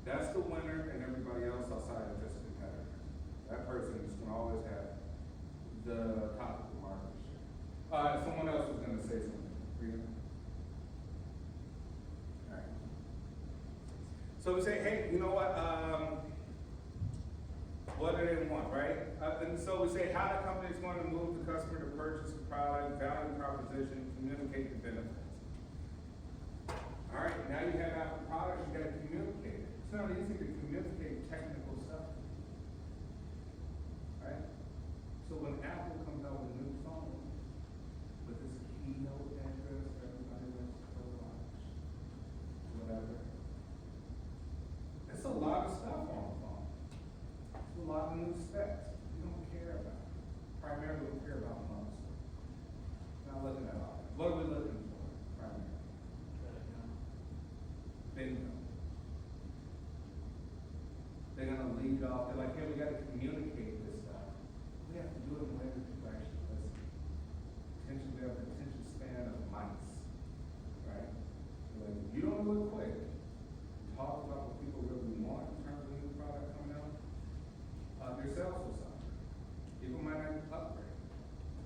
That's the winner, and everybody else outside of just a competitor. That person is going to always have the top of the market share. Someone else was going to say something. Rita? All right. So we say, hey, you know what? What do they want, right? And so we say how the company is going to move the customer to purchase the product, value proposition, communicate the benefits. All right, now you have Apple products, you got to communicate it. It's not easy to communicate technical stuff. Right? So when Apple comes out with a new phone, with this keynote address, everybody wants to go watch, whatever. It's a lot of stuff on the phone. It's a lot of new specs we don't care about. Primarily we care about most. Not looking at all. What are we looking for primarily? Bingo. They're gonna lead off, they're like, hey, we gotta communicate this stuff. We have to do it in a way that people actually listen. We have the attention span of mice. Right? Like, if you don't look quick, talk about what people really want in terms of a new product coming out, your sales will suffer. People might not upgrade.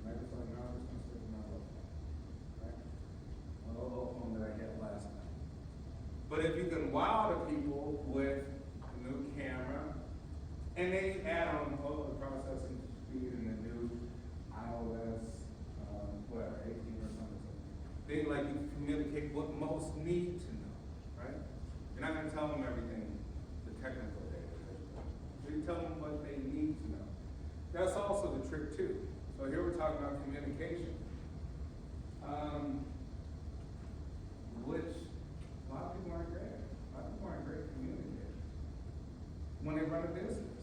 Maybe it's like, no, I'm just gonna stick with my old phone. Right? My old phone that I had last night. But if you can wow the people with a new camera, and they add on the processing speed and the new iOS, whatever, 18 or something. They like you communicate what most need to know, right? You're not gonna tell them everything, the technical data. So you tell them what they need to know. That's also the trick too. So here we're talking about communication. Which a lot of people aren't great at. A lot of people aren't great communicators. When they run a business,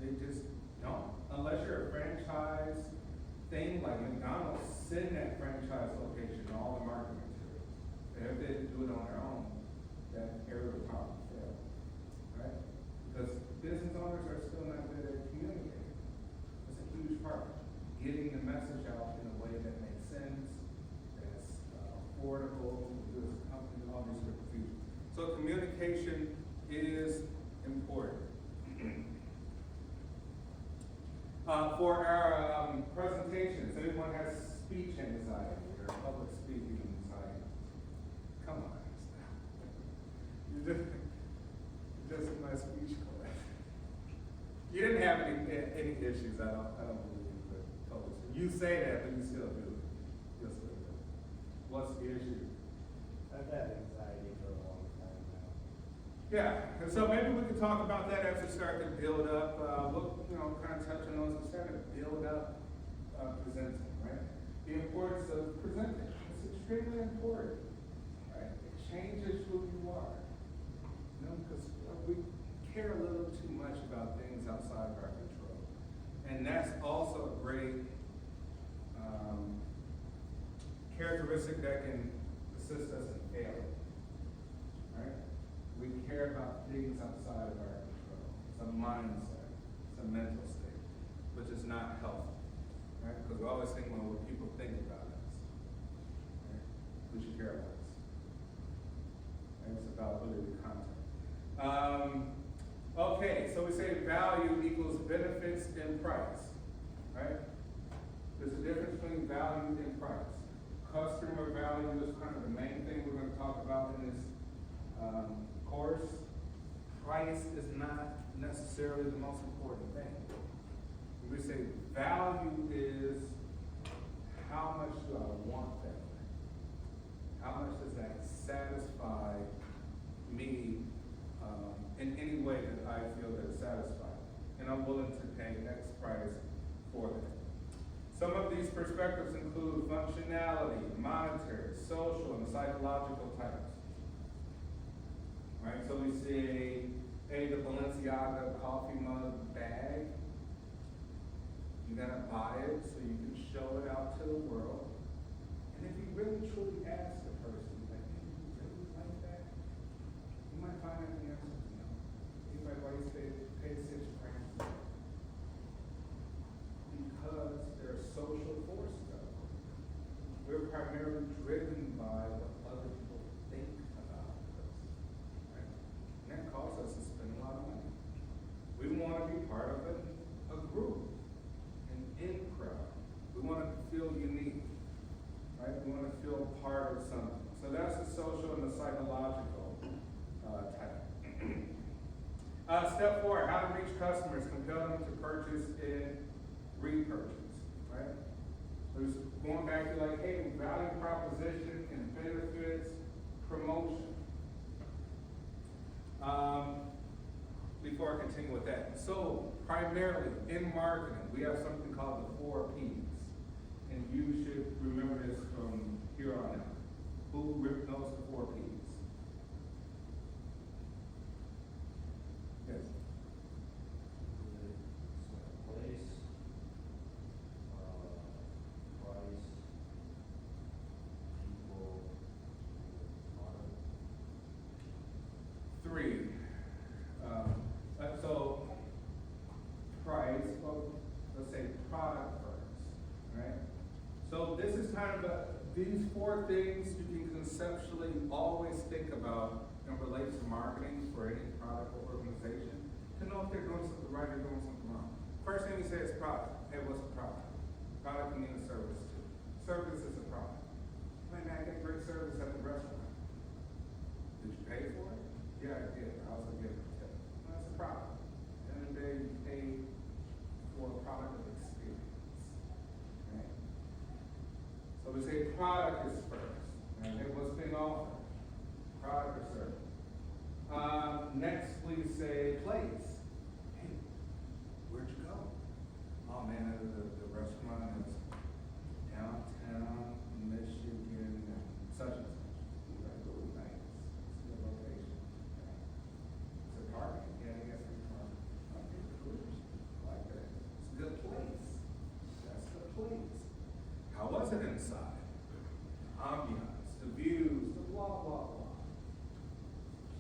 they just don't. Unless you're a franchise thing like McDonald's, send that franchise location all the marketing materials. And if they do it on their own, that area will probably fail. Right? Because business owners are still not good at communicating. It's a huge part. Getting the message out in a way that makes sense, that's affordable, good as a company, all these different features. Communication is important. For our presentations, anyone has speech anxiety or public speaking anxiety? Come on. You just my speech class. You didn't have any issues, I don't believe, but public speaking. You say that, but you still do it. You still do it. What's the issue? I've had anxiety for a long time now. Yeah, and so maybe we could talk about that as we start to build up, we'll, kind of touch on those, we start to build up, presenting, right? The importance of presenting, it's extremely important, right? It changes who you are. Because we care a little too much about things outside of our control. And that's also a great, characteristic that can assist us in failing, right? We care about things outside of our control. It's a mindset, it's a mental state, which is not healthy, right? Because we always think about what people think about us, right? We should care about us. And it's about literally content. Okay, so we say value equals benefits and price, right? There's a difference between value and price. Customer value is kind of the main thing we're going to talk about in this course. Price is not necessarily the most important thing. When we say value is how much do I want that thing? How much does that satisfy me in any way that I feel that it's satisfied? And I'm willing to pay X price for that. Some of these perspectives include functionality, monetary, social, and psychological types. Right, so we see, hey, the Balenciaga coffee mug bag. You gotta buy it so you can show it out to the world. And if you really truly ask the person, like, hey, you really like that? You might find out the answer is no. You might why you pay $6 grand. Because there are social forces out there. We're primarily driven by what other people think about us. Right? And that causes us to spend a lot of money. We want to be part of a group, an in-crowd. We want to feel unique. Right? We want to feel part of something. So that's the social and the psychological type. Step 4, how to reach customers, compel them to purchase and repurchase, right? So it's going back to like, hey, value proposition and benefits, promotion. Before I continue with that. So primarily in marketing, we have something called the 4 Ps. And you should remember this from here on out. Who knows the 4 Ps? Yes. Place, price, people, product. 3. So price, well, let's say product first, right? So this is kind of these 4 things you can conceptually always think about and relate to marketing for any product or organization to know if they're doing something right or doing something wrong. First thing you say is product. Hey, what's a product? Product can mean a service too. Service is a product. Man, I get great service at the restaurant. Did you pay for it? Yeah, I did. I also gave it a tip. That's a product. And then you pay for a product of experience. Right? So we say product is first. And then what's being offered? Product or service. Next, we say place. Hey, where'd you go? Oh man, the restaurant is downtown Michigan, such and such. You're like, oh, nice. It's a good location. It's a parking. Yeah, you got some parking. Okay, cool. Like that. It's a good place. That's the place. How was it inside? Ambiance, the views, the blah, blah, blah.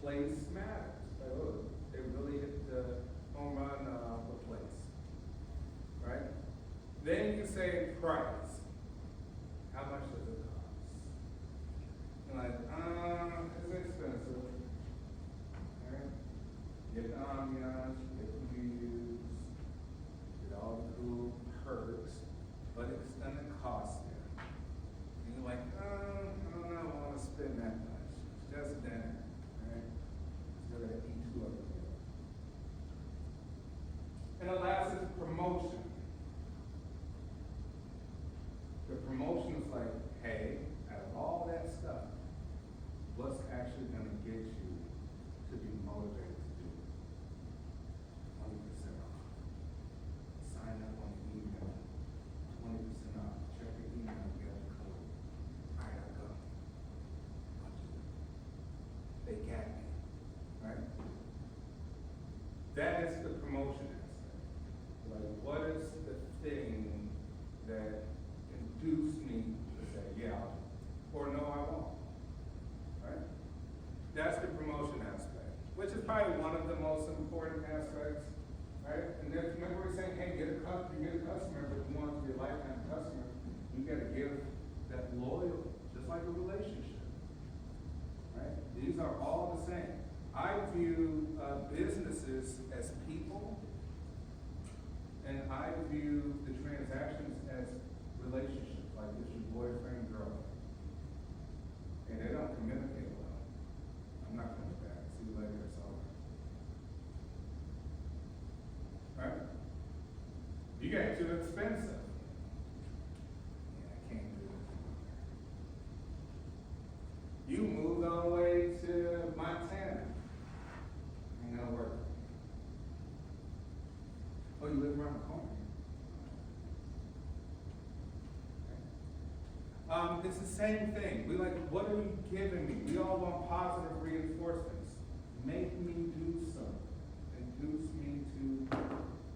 Place matters. Oh, they really hit the home run with place. Right? Then you say price. How much does it cost? You're like, it's expensive. just dinner, right? So that eat two of them. And the last is promotion. The promotion is like, hey, out of all that stuff, what's actually gonna get you to be motivated to do it? 20% off. Sign up on the email. 20% off. Check your email, get a code. All right, I'll go. I'll do it. They got me, right? That is the promotion aspect. Like, what is the thing that induced me to say, yeah, I'll do it, or no, I won't, right? That's the promotion aspect, which is probably one of the most important aspects, right? And then remember we're saying, hey, get a customer, but you want to be a lifetime customer, you gotta give that loyalty, just like a relationship, right? These are all the same. I view businesses as people, and I view the transactions as relationships, like it's your boyfriend, girlfriend. And they don't communicate well. I'm not coming back. See you later, it's over. Right? You get too expensive. Yeah, I can't do this. You moved all the way to Montana. Ain't gonna work. Oh, you live around the corner. It's the same thing. We like, what are you giving me? We all want positive reinforcements. Make me do something. Induce me to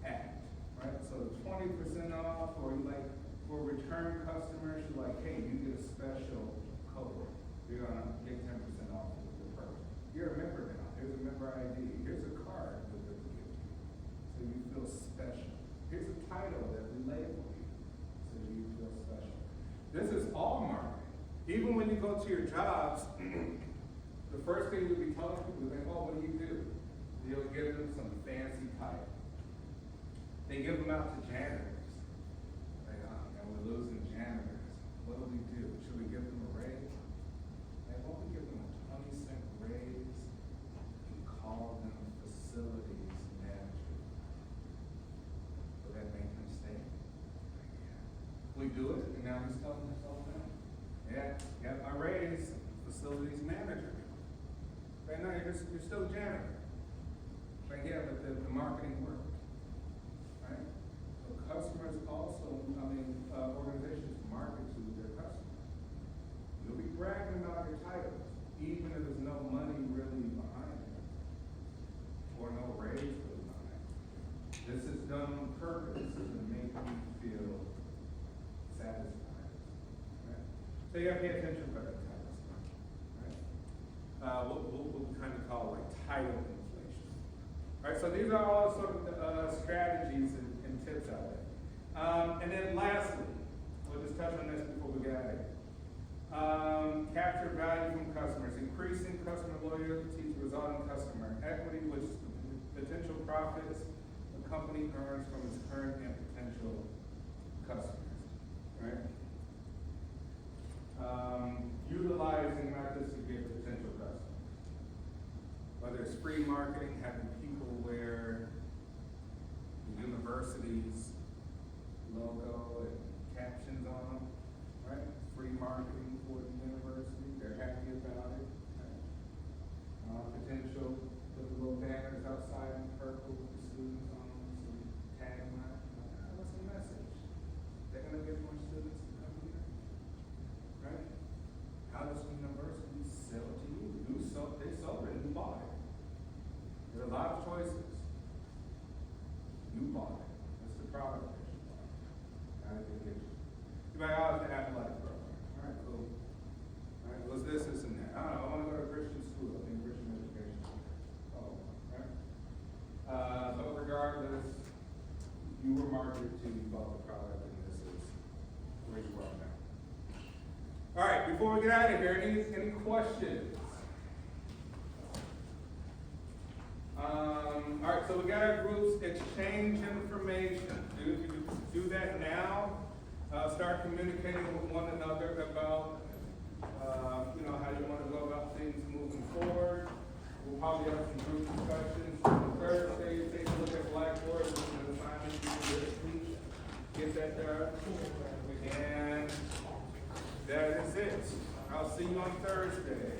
act. Right? So 20% off, or you like, for return customers, you're like, hey, you get a special code. You're gonna get 10% off of the program. You're a member now. Here's a member ID. Here's a card that we give you. So you feel special. Here's a title that we label you. So you feel special. This is all marketing. Even when you go to your jobs, the first thing you'll be telling people is like, oh, what do? You'll give them some fancy title. They give them out to janitors. Like, oh, man, we're losing janitors. What do? Should we give them a raise? Like, why don't we give them a 20-cent raise and call them facilities manager? Will that make them stay? We do it, and now he's telling himself now. Yeah, got my raise, facilities manager. Right now, you're still a janitor. Right, yeah, but the marketing worked. Right? So customers also, organizations market to their customers. You'll be bragging about your titles, even if there's no money really behind it, or no raise really behind it. This is done on purpose to make you feel satisfied. Right? So you have to pay attention for that title stuff. Right? What we kind of call like title inflation. All right, so these are all sort of strategies and tips out there. And then lastly, we'll just touch on this before we get out of here. Capture value from customers, increasing customer loyalty to result in customer equity, which is the potential profits the company earns from its current and potential customers. Right? Utilizing methods to get potential customers. Whether it's free marketing, having people wear the university's logo and captions on them, right? Free marketing for the university, they're happy about it. Right? Potential, put the little banners outside in purple with the students on them, some tagline. What's the message? They're gonna get more students to come here, right? How does the university sell to you? They sold it, you bought it. There are a lot of choices. You bought it. That's the product that you bought. How did they get you? You might always the athletic program. All right, cool. All right, what's this and that? I don't know. I want to go to Christian school. I think Christian education. Oh, right. But regardless, you were marketed to, you bought the product, and this is where you are now. All right, before we get out of here, any questions? All right, so we got our groups exchange information. Do that now. Start communicating with one another about, how you want to go about things moving I'll see you on Thursday.